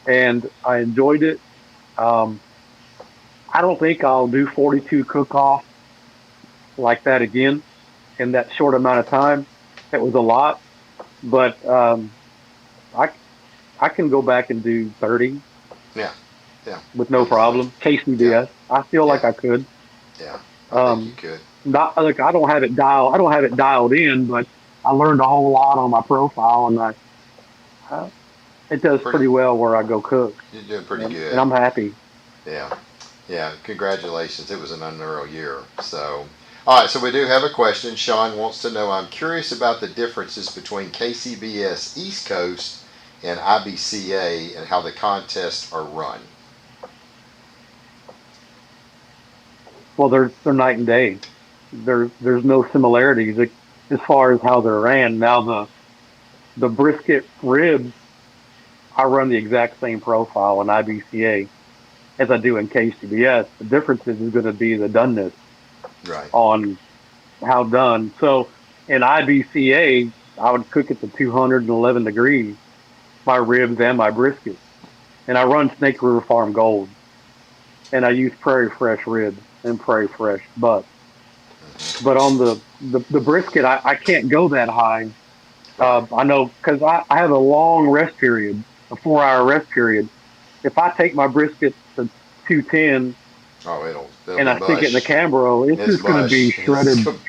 and I enjoyed it. Um, I don't think I'll do 42 cook off like that again in that short amount of time. It was a lot, but I I can go back and do 30 Yeah. Yeah. with no Easily. problem. Yeah. KCBS. I feel like Yeah. I could. Yeah. I think you Um, could. not like I don't have it dialed in, but I learned a whole lot on my profile, and uh, it does Pretty. pretty well where I go cook, You're doing pretty and good. I'm happy. Yeah. Yeah. Congratulations. It was an unreal year. So. All right, so we do have a question. Sean wants to know, I'm curious about the differences between KCBS East Coast and IBCA and how the contests are run. Well, they're night and day. There's no similarities as far as how they're ran. Now the brisket ribs, I run the exact same profile in IBCA as I do in KCBS. The difference is going to be the doneness Right. on how done. So in IBCA, I would cook it to 211 degrees, my ribs and my brisket. And I run Snake River Farm Gold. And I use Prairie Fresh ribs and Prairie Fresh butts. But on the brisket, I can't go that high. Right. I know because I have a long rest period, a 4 hour rest period. If I take my brisket to 210 Oh, it'll and be I stick it in the mush. Cambro, it's It's just going to be mush.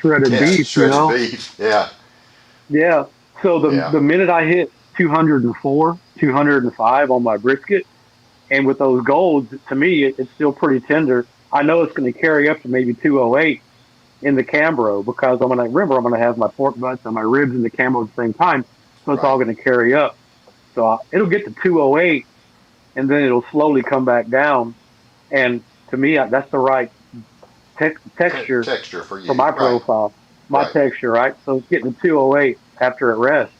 shredded Yeah, beef, shredded beef. Yeah. Yeah. So Yeah. the minute I hit 204, 205 on my brisket, and with those golds, to me, it's still pretty tender. I know it's going to carry up to maybe 208 in the Cambro because I'm going to have my pork butts and my ribs in the Cambro at the same time. So it's Right. all going to carry up. So it'll get to 208 and then it'll slowly come back down. And to me, that's the right texture Texture for for you. my Right. profile, my Right. texture, right? So it's getting to 208 after it rests.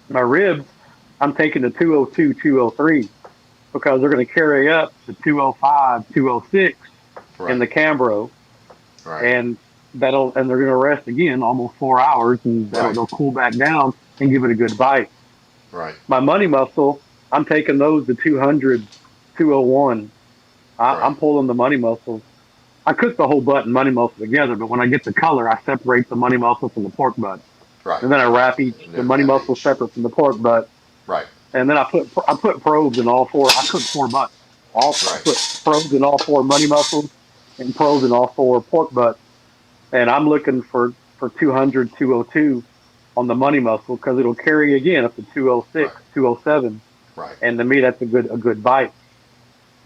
My ribs, I'm taking the 202, 203 because they're going to carry up to 205, 206 in Right. the Cambro, Right. and and they're going to rest again almost 4 hours, and Right. they'll cool back down and give it a good bite. Right. My money muscle, I'm taking those to 200, 201. Right. I'm pulling the money muscles. I cook the whole butt and money muscle together, but when I get the color, I separate the money muscle from the pork butt, Right. and then I Right. wrap And the then money wrap muscle each. separate from the pork butt, Right. and then I put probes in all four. I cook four butts. I Right. put probes in all four money muscles and probes in all four pork butts. And I'm looking for 200, 202 on the money muscle because it'll carry again up to 206, Right. 207. Right. And to me, that's a good bite.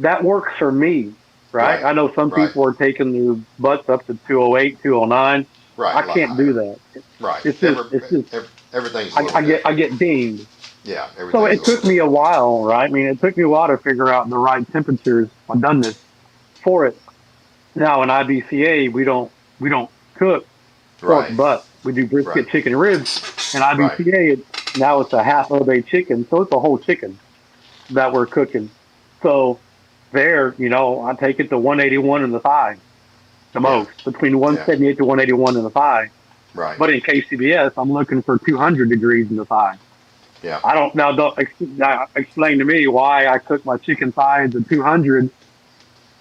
That works for me, right? Right. I know some Right. people are taking their butts up to 208, 209. Right. I A lot can't do higher. that. Right. It's just, Everything's a little I different. get dinged. Yeah. So Everything's a it little took me different. a while, right? I mean, it took me a while to figure out the right temperatures. I've done this for it. Now in IBCA, we don't cook pork Right. butt. We do Right. brisket, chicken ribs. In Right. IBCA, now it's a half of a chicken, so it's a whole chicken that we're cooking. So there, I take it to 181 in the thigh, the Yeah. most between Yeah. 178 to 181 in the thigh. Right. But in KCBS, I'm looking for 200 degrees in the thigh. Yeah. I don't now. Don't now explain to me why I cook my chicken thighs at 200,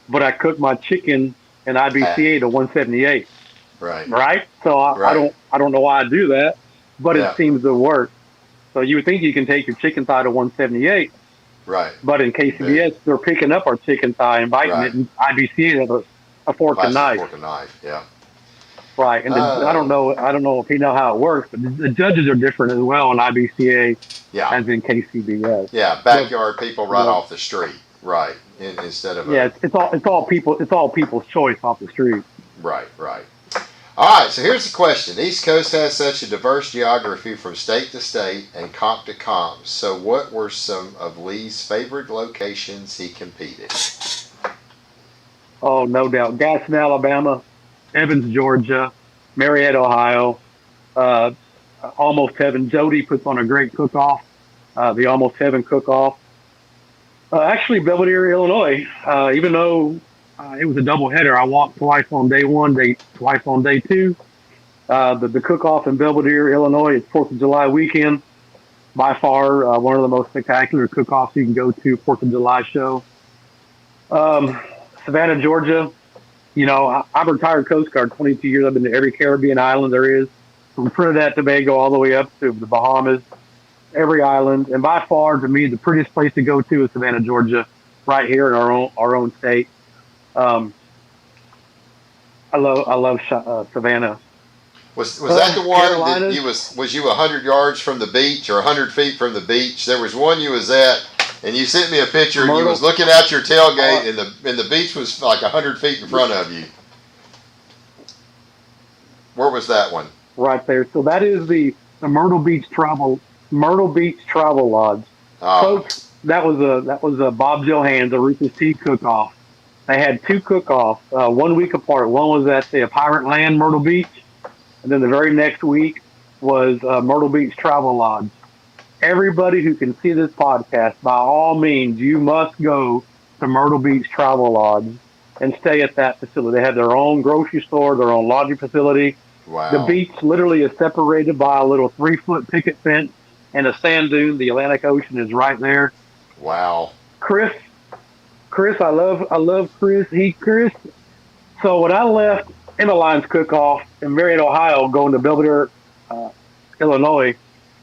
but I cook my chicken in Ah, IBCA to 178. right. Right? So Right. I don't know why I do that, but it Yeah. seems to work. So you would think you can take your chicken thigh to 178, Right. but in Very. KCBS they're picking up our chicken thigh and biting Right. it. And IBCA they have a fork and Plastic knife. fork and knife. Yeah. Right? And Oh. I don't know if you know how it works, but the judges are different as well in IBCA Yeah. as in KCBS. Yeah. The Backyard people right the off the street. Right. Instead of Yeah, a. it's all people's choice off the street. Right. Right. All right, so here's the question. The East Coast has such a diverse geography from state to state and comp to comp. So, what were some of Lee's favorite locations he competed? Oh, no doubt. Gaston, Alabama, Evans, Georgia, Marietta, Ohio, uh, Almost Heaven. Jody puts on a great cook off, the Almost Heaven cook off. Actually, Belvedere, Illinois. Even though it was a doubleheader, I walked twice on day one, twice on day two. The cook off in Belvedere, Illinois, it's Fourth of July weekend. By far, one of the most spectacular cook offs you can go to. Fourth of July show. Um, Savannah, Georgia. I'm a retired Coast Guard, 22 years. I've been to every Caribbean island there is, from Trinidad and Tobago all the way up to the Bahamas, every island. And by far, to me, the prettiest place to go to is Savannah, Georgia, right here in our own state. Um, I love Savannah. Was that the one that Carolinas, was you 100 yards from the beach or 100 feet from the beach? There was one you was at, and you sent me a picture, and you was Myrtle, looking out your uh, tailgate, and the beach was like 100 feet in front of you. Where was that one? right there. So that is the Myrtle Beach Travel Lodge, Oh, folks. That was a Bob Johanns, a Rufus T cook off. They had two cook offs, 1 week apart. One was at the Pirate Land, Myrtle Beach, and then the very next week was Myrtle Beach Travel Lodge. Everybody who can see this podcast, by all means, you must go to Myrtle Beach Travel Lodge and stay at that facility. They have their own grocery store, their own lodging facility. The wow, beach literally is separated by a little 3 foot picket fence and a sand dune. The Atlantic Ocean is right there. wow, Chris, Chris, I love Chris. Chris. So when I left Emmeline's Cook Off in Marion, Ohio, going to Belvedere, uh, Illinois,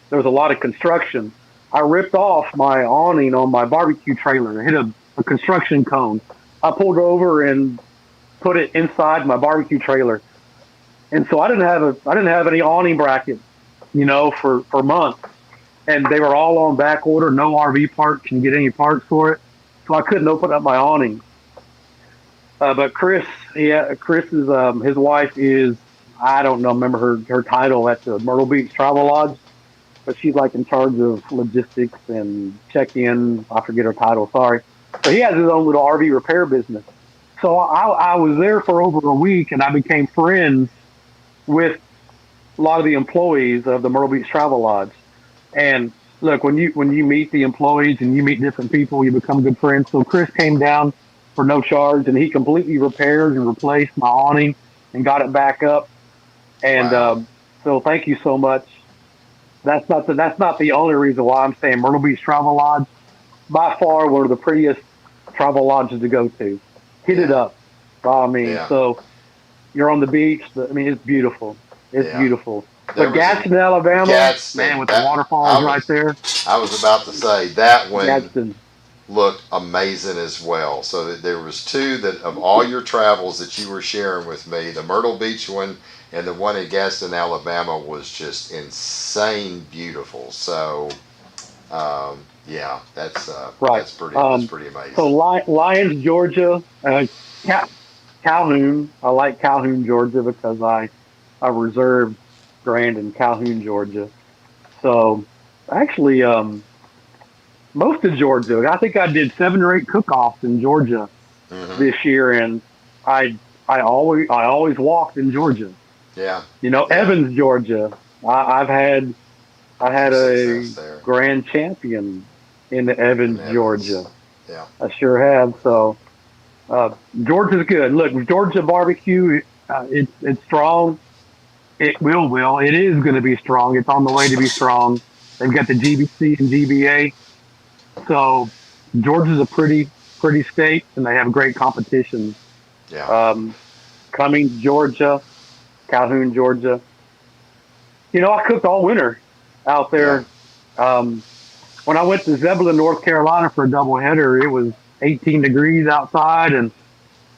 there was a lot of construction. I ripped off my awning on my barbecue trailer. It hit a construction cone. I pulled over and put it inside my barbecue trailer. And so I didn't have any awning brackets, for months. And they were all on back order. No RV park can get any parts for it. So I couldn't open up my awning. But Chris, Chris's his wife is, I don't know, remember her title at the Myrtle Beach Travel Lodge, but she's like in charge of logistics and check in. I forget her title. Sorry. So he has his own little RV repair business. So I was there for over a week, and I became friends with a lot of the employees of the Myrtle Beach Travel Lodge. And look, when you meet the employees and you meet different people, you become good friends. So Chris came down for no charge, and he completely repaired and replaced my awning and got it back up. And wow. so thank you so much. That's not the only reason why I'm saying Myrtle Beach Travel Lodge, by far one of the prettiest travel lodges to go to. Hit it Yeah, up, by all means. yeah, So you're on the beach. I mean, it's beautiful. It's yeah. beautiful. There But was a Gadsden, Alabama, man, Gadsden with the that waterfalls right there. I was about to say that one Gadsden, looked amazing as well. So that there was two that of all your travels that you were sharing with me, the Myrtle Beach one and the one in Gaston, Alabama was just insane beautiful. So yeah, right. that's Um, pretty so amazing. Lyons, Georgia, Cal- Calhoun. I like Calhoun, Georgia, because I reserved Grand in Calhoun, Georgia. So actually, most of Georgia. I think I did 7 or 8 cook-offs in Georgia Hmm. this year, and I always walked in Georgia. Yeah, yeah, Evans, Georgia. I, I've had I some had success a there grand champion in in Evans, Evans. Georgia. Yeah, I sure have. So Georgia's good. Look, Georgia barbecue. It's strong. It is going to be strong. It's on the way to be strong. They've got the GBC and GBA. So Georgia's a pretty state, and they have great competition. yeah, Um, Cummings, Georgia, Calhoun, Georgia. I cooked all winter out yeah. there. Um, when I went to Zebulon, North Carolina for a doubleheader, it was 18 degrees outside, and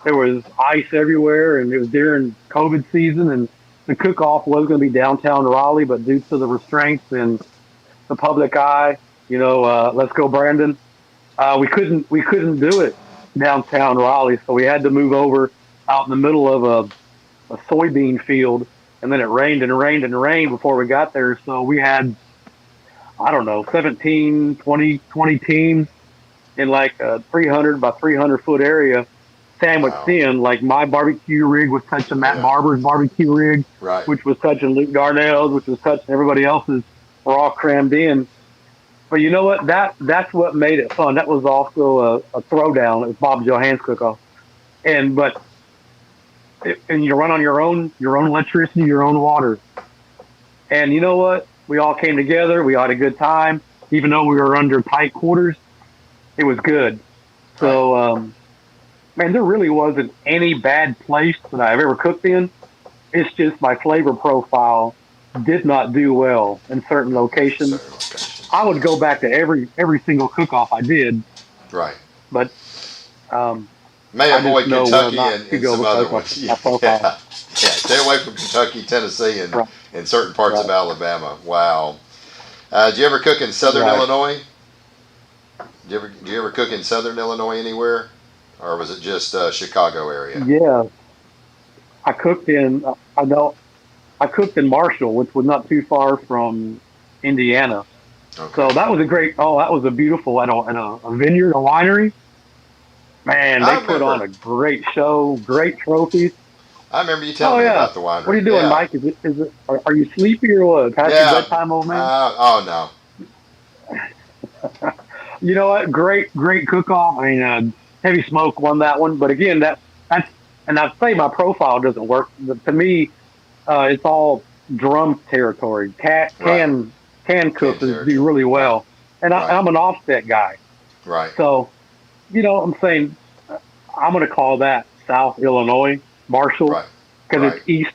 there was ice everywhere, and it was during COVID season, and the cook-off was going to be downtown Raleigh, but due to the restraints and the public eye, let's go Brandon. We couldn't do it downtown Raleigh, so we had to move over out in the middle of a soybean field, and then it rained and rained and rained before we got there. So we had, I don't know, 17, 20 teams in like a 300 by 300 foot area, sandwiched Wow. in. Like my barbecue rig was touching Matt Yeah. Barber's barbecue rig, Right. which was touching Luke Darnell's, which was touching everybody else's. We're all crammed in. But you know what? That's what made it fun. That was also a throwdown. It was Bob Johan's cook-off, and and you run on your own electricity, your own water. And you know what? We all came together. We had a good time, even though we were under tight quarters. It was good. Right. So, man, there really wasn't any bad place that I've ever cooked in. It's just my flavor profile did not do well in certain locations. Certain locations. I would go back to every single cook off I did, Right. but um, May I avoid just know where Kentucky not to and go some other because ones. of my Yeah. profile. Yeah. Stay away from Kentucky, Tennessee, Right, and certain parts of right, Alabama. Wow. Did you ever cook in Southern right. Illinois? Did you ever cook in Southern Illinois anywhere, or was it just Chicago area? Yeah, I cooked in. I know I cooked in Marshall, which was not too far from Indiana. Okay. So that was a great. Oh, that was a beautiful at a vineyard, a winery. Man, I they put on remember. a great show, great trophies. I remember you Oh telling me yeah. about the What are winery. you doing, Yeah. Mike? Are you sleepy or what? Past your Yeah. bedtime, old man? Oh no. You know what? Great cook off. I mean, Heavy Smoke won that one, but again, that's and I'd say my profile doesn't work. To me, it's all drum territory. Right. Can Can cookers do territory. really Right. well, and Right. I'm an offset guy. Right. So I'm saying I'm going to call that South Illinois, Marshall, Right. because Right. it's east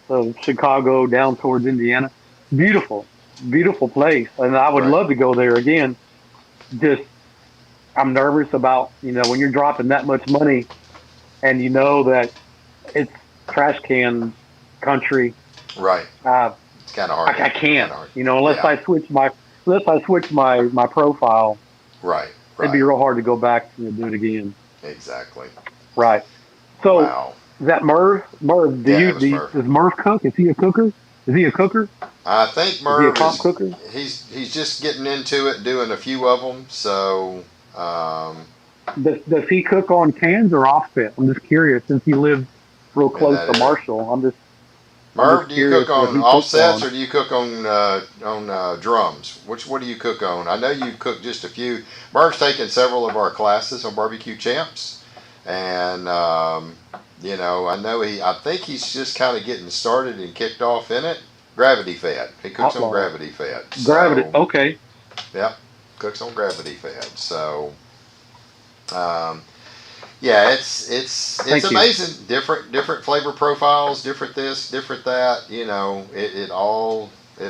of Chicago down towards Indiana. Beautiful, beautiful place, and I would Right. love to go there again. Just I'm nervous about when you're dropping that much money and you know that it's trash can country. Right. Uh, It's kind of hard I to. Kind can't, of hard. unless Yeah. I switch my profile, Right. it'd be Right. real hard to go back and do it again. Exactly. Right. So Wow. is that Merv? Merv, Yeah, it was Murph. does Merv cook? Is he a cooker? Is he a cooker? I think Is he a Merv top is. cooker? He's just getting into it, doing a few of them. So, um, Does he cook on cans or offset? I'm just curious since he lives real in close that to area. Marshall. I'm just Merv, do you cook curious what on he cooks offsets on. or do you cook on drums? What do you cook on? I know you cook just a few. Merv's taken several of our classes on barbecue champs, and I know I think he's just kind of getting started and kicked off in it. Gravity fed. He cooks on Outlaw. gravity fed. Gravity. So, Okay. yep, cooks on gravity fed. So, um, yeah, it's Thank you. amazing. Different flavor profiles, different this, different that. It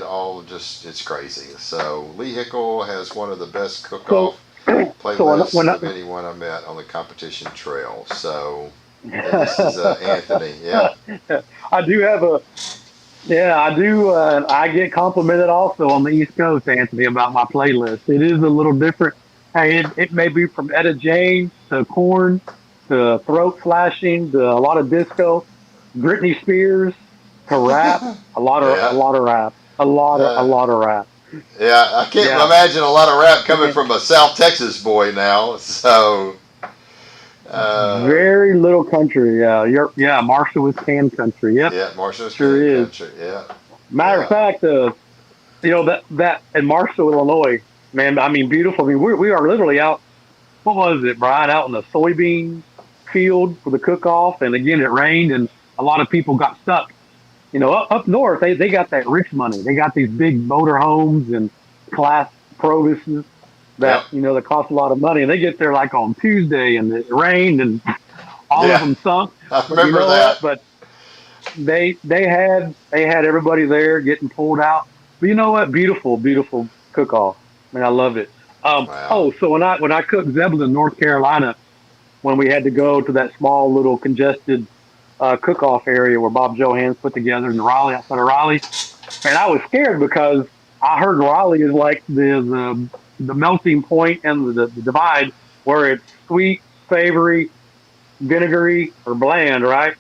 all just it's crazy. So Lee Hickel has one of the best cook-off So, playlists when of anyone I met on the competition trail. So, and this is Anthony. Yeah, I do have a yeah, I do. I get complimented also on the East Coast, Anthony, about my playlist. It is a little different. Hey, it may be from Etta James to Corn to throat slashing to a lot of disco, Britney Spears to rap. A yeah. lot of rap. A Uh, lot of rap. yeah, I can't Yeah, imagine a lot of rap coming man. from a South Texas boy now. So, uh, Very little country. Yeah. Marshall is can country. Yep, yeah, Marshall's sure King is. Country. Yeah, Matter of yeah, fact, that in Marshall, Illinois, man. I mean, beautiful. I mean, we are literally out. What was it, Brian? Out in the soybean field for the cook off, and again, it rained, and a lot of people got stuck. Up north, they got that rich money. They got these big motor homes and class Provises yep, that cost a lot of money, and they get there like on Tuesday, and it rained, and all of yeah. them sunk. I But you remember know what? that. But they had everybody there getting pulled out. But you know what? Beautiful, beautiful cook off. I mean, I love it. Wow. So when I cooked Zebulon, North Carolina, when we had to go to that small little congested cook off area where Bob Johans put together in Raleigh, outside of Raleigh, and I was scared because I heard Raleigh is like the melting point and the divide where it's sweet, savory, vinegary, or bland, right?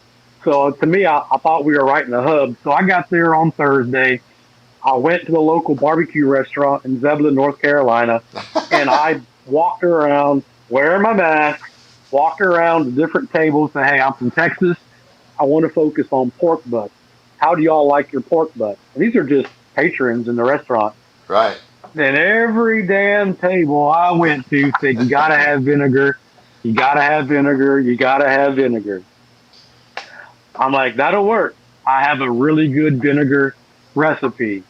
So to me, I thought we were right in the hub. So I got there on Thursday. I went to the local barbecue restaurant in Zebulon, North Carolina, and I walked around wearing my mask, walked around the different tables, say, hey, I'm from Texas. I want to focus on pork butts. How do y'all like your pork butts? And these are just patrons in the restaurant. Right. And every damn table I went to said, you got to have vinegar. You got to have vinegar. You got to have vinegar. I'm like, that'll work. I have a really good vinegar recipe.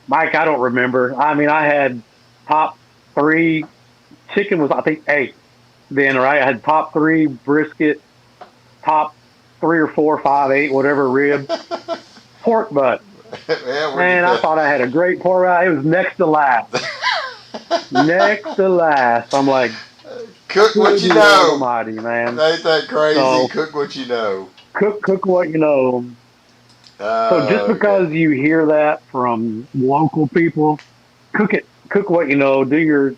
Mike, I don't remember. I mean, I had top three. Chicken was, I think, eight then, right? I had top three brisket, top three or four, five, eight, whatever rib, pork butt. Yeah, where'd you Man, I go? thought I had a great pork butt. It was next to last. Next to last. I'm like, Cook what good you Lord know. Almighty, man. Ain't that crazy? So Cook what you know. cook what you know. So just Okay. because you hear that from local people, cook what you know. Do your.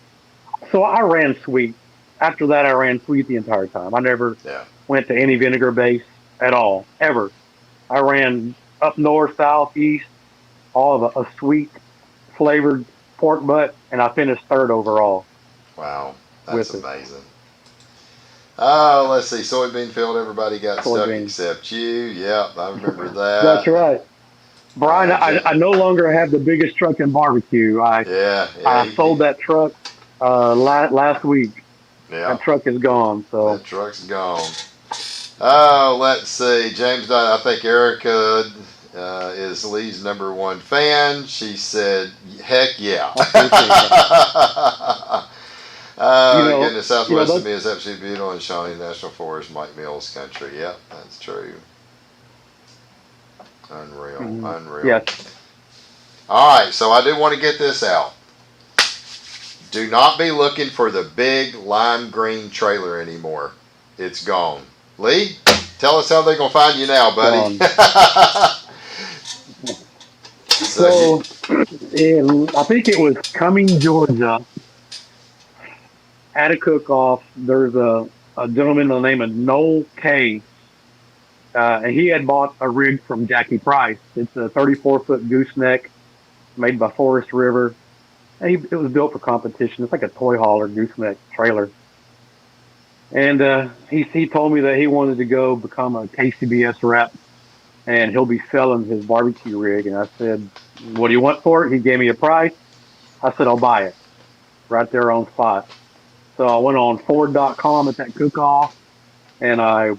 So I ran sweet. After that, I ran sweet the entire time. I never Yeah. went to any vinegar base at all, ever. I ran up north, south, east, all of a sweet flavored pork butt, and I finished third overall Wow. That's with it. amazing. Oh, let's see. Soybean field, everybody got stuck Soybean. except you. Yep, I remember That's that. right. Brian, Jim, I no longer have the biggest truck in barbecue. yeah, yeah, I sold that truck last week. yeah. That truck is gone. So That truck's gone. Oh, let's see. James, I think Erica is Lee's number one fan. She said, "Heck yeah." I appreciate that. You Again, know, the you know southwest of those. me is absolutely beautiful, and Shawnee National Forest, Mike Mills country. Yep, that's true. Unreal, unreal. Yes. All right, so I do want to get this out. Do not be looking for the big lime green trailer anymore. It's gone. Lee, tell us how they're gonna find you now, buddy. Gone. So you, So I think it was Cumming, Georgia, at a cook-off. There's a gentleman by the name of Noel K. And he had bought a rig from Jackie Price. It's a 34-foot gooseneck made by Forest River. And it was built for competition. It's like a toy hauler gooseneck trailer. And he told me that he wanted to go become a Kcbs rep, and he'll be selling his barbecue rig. And I said, "What do you want for it?" He gave me a price. I said, "I'll buy it right there on spot." So I went on Ford.com at that cook-off, and I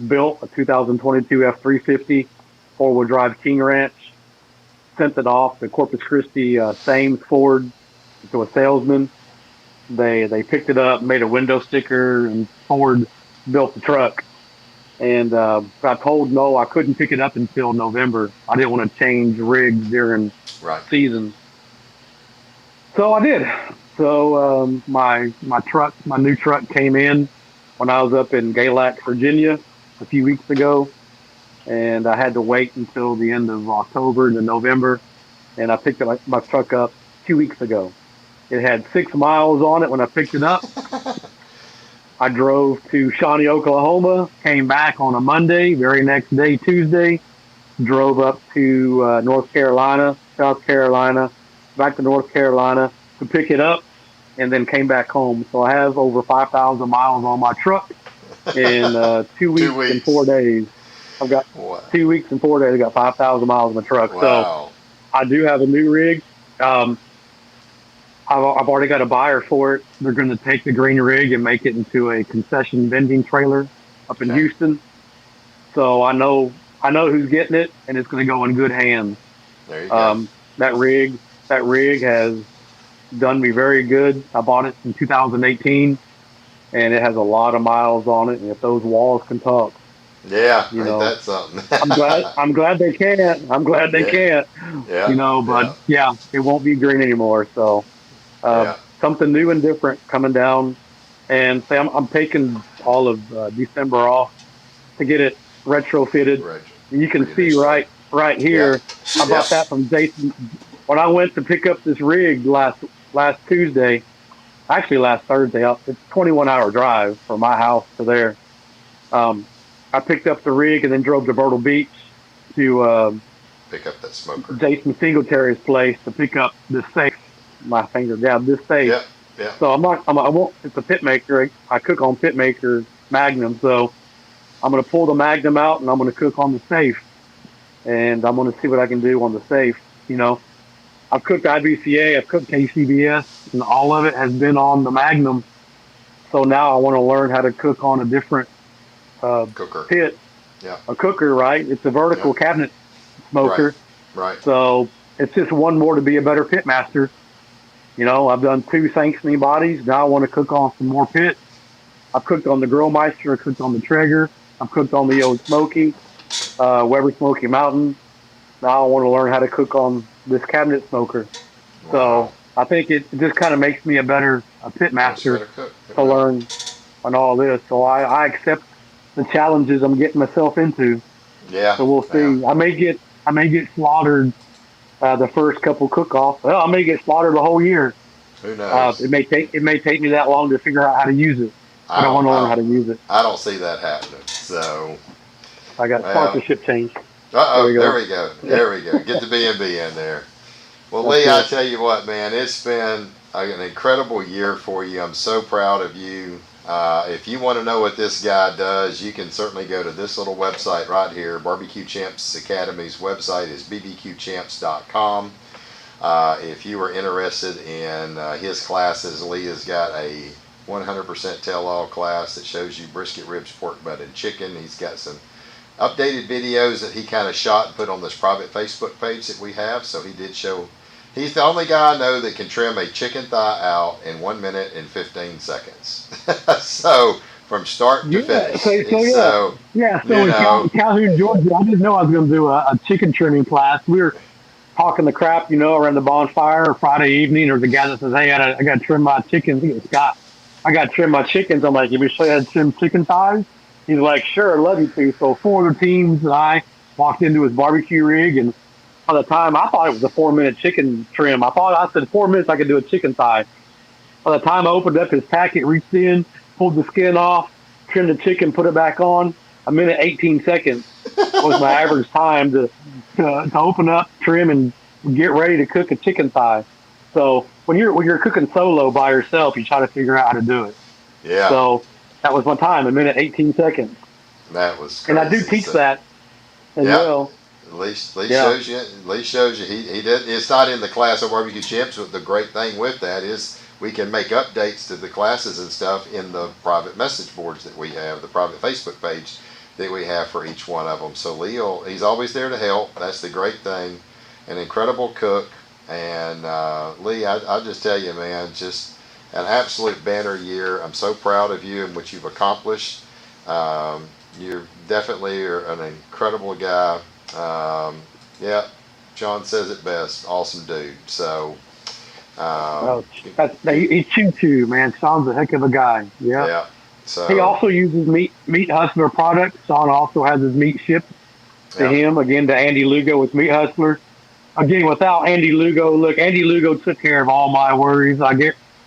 built a 2022 F350 four-wheel drive King Ranch. Sent it off to Corpus Christi Sames Ford to a salesman. They picked it up, made a window sticker, and Ford built the truck. And I told no, I couldn't pick it up until November. I didn't want to change rigs during right. season, so I did. So my new truck came in when I was up in Galax, Virginia, a few weeks ago, and I had to wait until the end of October to November, and I picked my truck up 2 weeks ago. It had 6 miles on it when I picked it up. I drove to Shawnee, Oklahoma, came back on a Monday, very next day, Tuesday, drove up to North Carolina, South Carolina, back to North Carolina to pick it up, and then came back home. So I have over 5,000 miles on my truck in two Two weeks and four weeks. days. I've got Wow. 2 weeks and 4 days. I got 5,000 miles on my truck. So Wow. I do have a new rig. Um, I've already got a buyer for it. They're going to take the green rig and make it into a concession vending trailer up in Okay. Houston. So I know who's getting it, and it's going to go in good hands. There you go. Um, that rig has done me very good. I bought it in 2018, and it has a lot of miles on it. And if those walls can talk, Yeah, you ain't know, that something? I'm glad they can't. I'm glad they Yeah, can't. yeah, But yeah, yeah, it won't be green anymore. So yeah. something new and different coming down. And say I'm taking all of December off to get it retrofitted. Right. And you can see Initially. right Yeah, here. I yep. bought that from Jason when I went to pick up this rig last Tuesday. Actually, last Thursday. It's a 21-hour drive from my house to there. Um, I picked up the rig and then drove to Myrtle Beach to Pick up that smoker. Jason Singletary's place to pick up this safe. My finger, yeah, this safe. Yep, yep. So I won't. It's a pit maker. I cook on pit maker Magnum. So I'm going to pull the Magnum out and I'm going to cook on the safe, and I'm going to see what I can do on the safe. You know, I've cooked IBCA, I've cooked Kcbs, and all of it has been on the Magnum. So now I want to learn how to cook on a different uh, Cooker. pit, Yeah. a cooker, right? It's a Yeah. vertical cabinet Right. smoker. Right. So it's just one more to be a better pit master. I've done 2 sanctioning bodies. Now I want to cook on some more pits. I've cooked on the Grillmeister. I cooked on the Traeger. I've cooked on the old Smoky, Weber Smoky Mountain. Now I want to learn how to cook on this cabinet smoker. Wow. So I think it just kind of makes me a pit That's master better cook. It to will. learn on all this. So I accept the challenges I'm getting myself into. Yeah. So we'll Yeah. see. I may get slaughtered the first couple cook-offs. Well, I may get slaughtered the whole year. Who It knows? may take me that long to figure out how to use it, I but I don't. want to I learn how don't. to use it. I don't see that happening. So, I got well. sponsorship change. There we Oh, there go. we go. There we go. Get the B&B in there. Well, That's Lee, I it. tell you what, man, it's been an incredible year for you. I'm so proud of you. If you want to know what this guy does, you can certainly go to this little website right here. Barbecue Champs Academy's website is bbqchamps.com. If you are interested in his classes, Lee has got a 100% tell-all class that shows you brisket, ribs, pork butt, and chicken. He's got some updated videos that he kind of shot and put on this private Facebook page that we have. So he did show. He's the only guy I know that can trim a chicken thigh out in 1 minute and 15 seconds. So from start to Yeah. finish. So yeah. So Yeah. So you in know, Calhoun, Georgia, I didn't know I was going to do a chicken trimming class. We were talking the crap, around the bonfire Friday evening. There was a guy that says, "Hey, I got to trim my chickens." I think it was Scott. I got to trim my chickens. I'm like, "Can we show you how to trim chicken thighs?" He's like, "Sure, I'd love you to." So 4 other teams and I walked into his barbecue rig, and by the time I thought it was a 4 minute chicken trim, I said 4 minutes I could do a chicken thigh. By the time I opened up his packet, reached in, pulled the skin off, trimmed the chicken, put it back on, 1 minute 18 seconds was my average time to open up, trim, and get ready to cook a chicken thigh. So when you're cooking solo by yourself, you try to figure out how to do it. yeah, So that was my time, 1 minute 18 seconds, that was and I do crazy. teach So that as yeah, well. Lee Yeah, shows you. Lee shows you. He did. It's not in the class of barbecue champs. But the great thing with that is we can make updates to the classes and stuff in the private message boards that we have, the private Facebook page that we have for each one of them. So he's always there to help. That's the great thing. An incredible cook. And Lee, I just tell you, man, just an absolute banner year. I'm so proud of you and what you've accomplished. Um, you definitely are an incredible guy. Yeah, John says it best. Awesome dude. So, um, oh, he's choo choo, man. Sean's a heck of a guy. Yeah. yeah. He So, also uses meat hustler products. Sean also has his meat shipped to yeah. him again to Andy Lugo with Meat Hustler. Again, without Andy Lugo, look, Andy Lugo took care of all my worries. I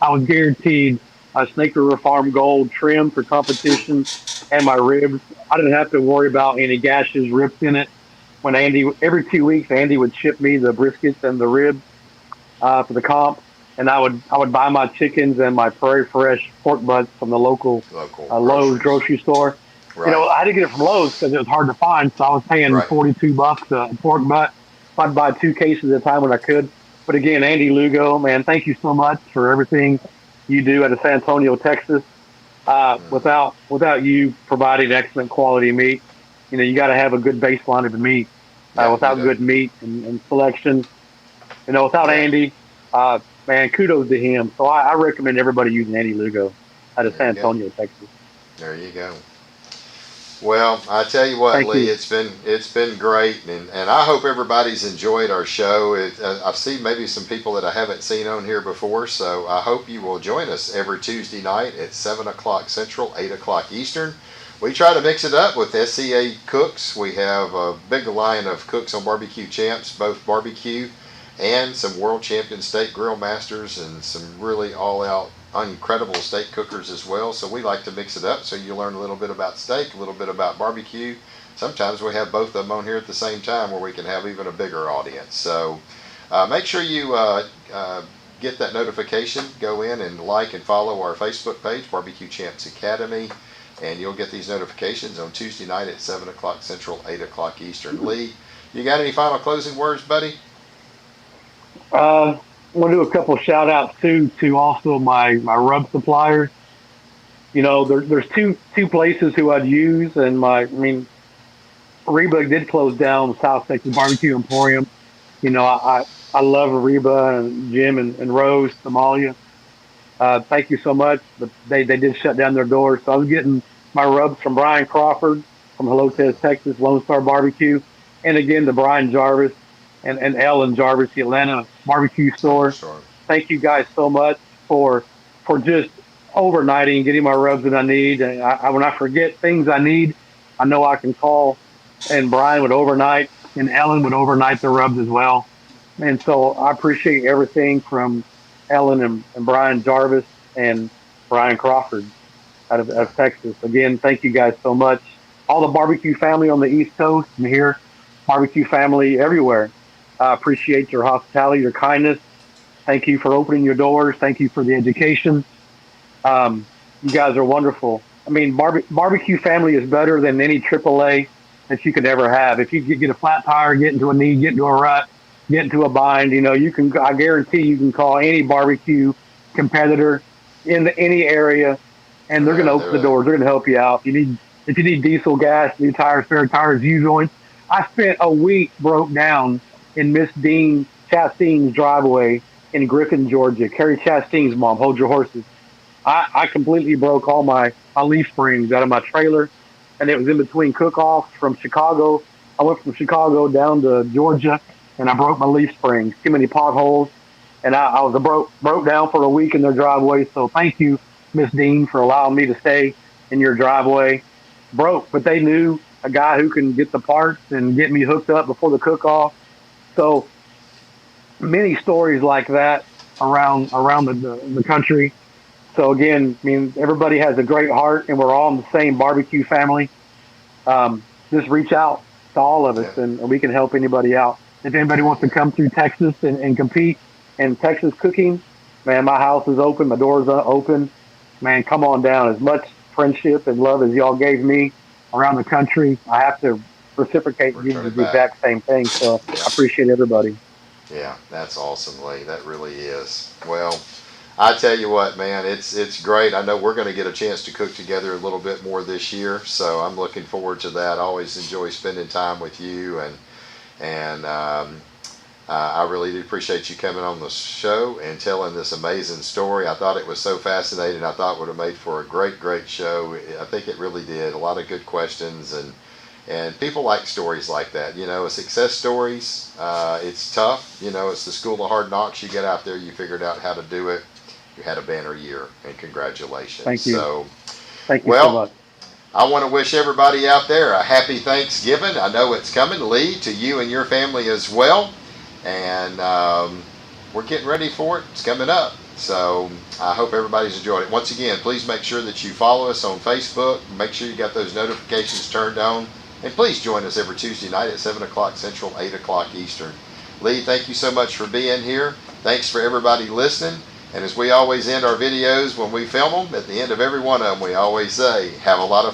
was guaranteed a Snake River Farm Gold trim for competition and my ribs. I didn't have to worry about any gashes, rips in it. When every 2 weeks, Andy would ship me the briskets and the ribs for the comp, and I would buy my chickens and my Prairie Fresh pork butts from the local Local Lowe's groceries. grocery store. Right. I had to get it from Lowe's because it was hard to find, so I was paying Right. $42 a pork butt. I'd buy 2 cases at a time when I could. But again, Andy Lugo, man, thank you so much for everything you do out of San Antonio, Texas. Mm-hmm. Without you providing excellent quality meat, you got to have a good baseline of the meat. Yeah, you Without do. good meat and selection, without Yeah. Andy, man, kudos to him. So I recommend everybody using Andy Lugo out of There San you go. Antonio, Texas. There you go. Well, I tell you what, Thank Lee, you. it's been great, and I hope everybody's enjoyed our show. I've seen maybe some people that I haven't seen on here before, so I hope you will join us every Tuesday night at 7 o'clock Central, 8 o'clock Eastern. We try to mix it up with SCA cooks. We have a big line of cooks on Barbecue Champs, both barbecue and some world champion steak grill masters and some really all-out incredible steak cookers as well. So we like to mix it up so you learn a little bit about steak, a little bit about barbecue. Sometimes we have both of them on here at the same time where we can have even a bigger audience. So make sure you get that notification. Go in and like and follow our Facebook page, Barbecue Champs Academy, and you'll get these notifications on Tuesday night at 7 o'clock Central, 8 o'clock Eastern. Lee, you got any final closing words, buddy? I want to do a couple shout outs too to also my rub suppliers. There's two places who I'd use, and Reba did close down South Texas Barbecue Emporium. I love Reba and Jim and Rose, Somalia. Thank you so much, but they did shut down their doors. So I was getting my rubs from Brian Crawford from Hello Tez, Texas, Lone Star Barbecue, and again to Brian Jarvis and Ellen Jarvis, the Atlanta barbecue Oh, store. sure. Thank you guys so much for just overnighting, getting my rubs that I need. And when I forget things I need, I know I can call, and Brian would overnight, and Ellen would overnight the rubs as well. And so I appreciate everything from Ellen and Brian Jarvis and Brian Crawford out Yeah. of Texas. Again, thank you guys so much. All the barbecue family on the East Coast and here, barbecue family everywhere. I appreciate your hospitality, your kindness. Thank you for opening your doors. Thank you for the education. You guys are wonderful. Barbecue family is better than any AAA that you could ever have. If you get a flat tire, get into a knee, get into a rut, get into a bind, you can. I guarantee you can call any barbecue competitor in any area, and they're going to Yeah, open the they're doors. They're going to help you out. If you need diesel, gas, new tires, spare tires, U joints. I spent a week broke down in Miss Dean Chastain's driveway in Griffin, Georgia. Carrie Chastain's mom. Hold your horses. I completely broke all my leaf springs out of my trailer, and it was in between cook-offs from Chicago. I went from Chicago down to Georgia, and I broke my leaf springs. Too many potholes, and I was broke down for a week in their driveway. So thank you, Miss Dean, for allowing me to stay in your driveway. Broke, but they knew a guy who can get the parts and get me hooked up before the cook-off. So many stories like that around the country. So again, everybody has a great heart, and we're all in the same barbecue family. Just reach out to all of us, yeah. and we can help anybody out. If anybody wants to come through Texas and compete in Texas cooking, man, my house is open, my doors are open. Man, come on down. As much friendship and love as y'all gave me around the country, I have to reciprocate and give Return you it the back. exact same thing. So Yeah. I appreciate everybody. Yeah, that's awesome, Lee. That really is. Well, I tell you what, man, it's great. I know we're going to get a chance to cook together a little bit more this year, so I'm looking forward to that. I always enjoy spending time with you, and I really do appreciate you coming on the show and telling this amazing story. I thought it was so fascinating. I thought it would have made for a great, great show. I think it really did. A lot of good questions, and people like stories like that. Success stories. It's tough. It's the school of hard knocks. You get out there, you figured out how to do it. You had a banner year, and congratulations. Thank you. So, Thank you so well, much. I want to wish everybody out there a happy Thanksgiving. I know it's coming, Lee, to you and your family as well. And we're getting ready for it. It's coming up. So I hope everybody's enjoyed it. Once again, please make sure that you follow us on Facebook. Make sure you got those notifications turned on. And please join us every Tuesday night at 7 o'clock Central, 8 o'clock Eastern. Lee, thank you so much for being here. Thanks for everybody listening. And as we always end our videos when we film them, at the end of every one of them, we always say, have a lot of fun.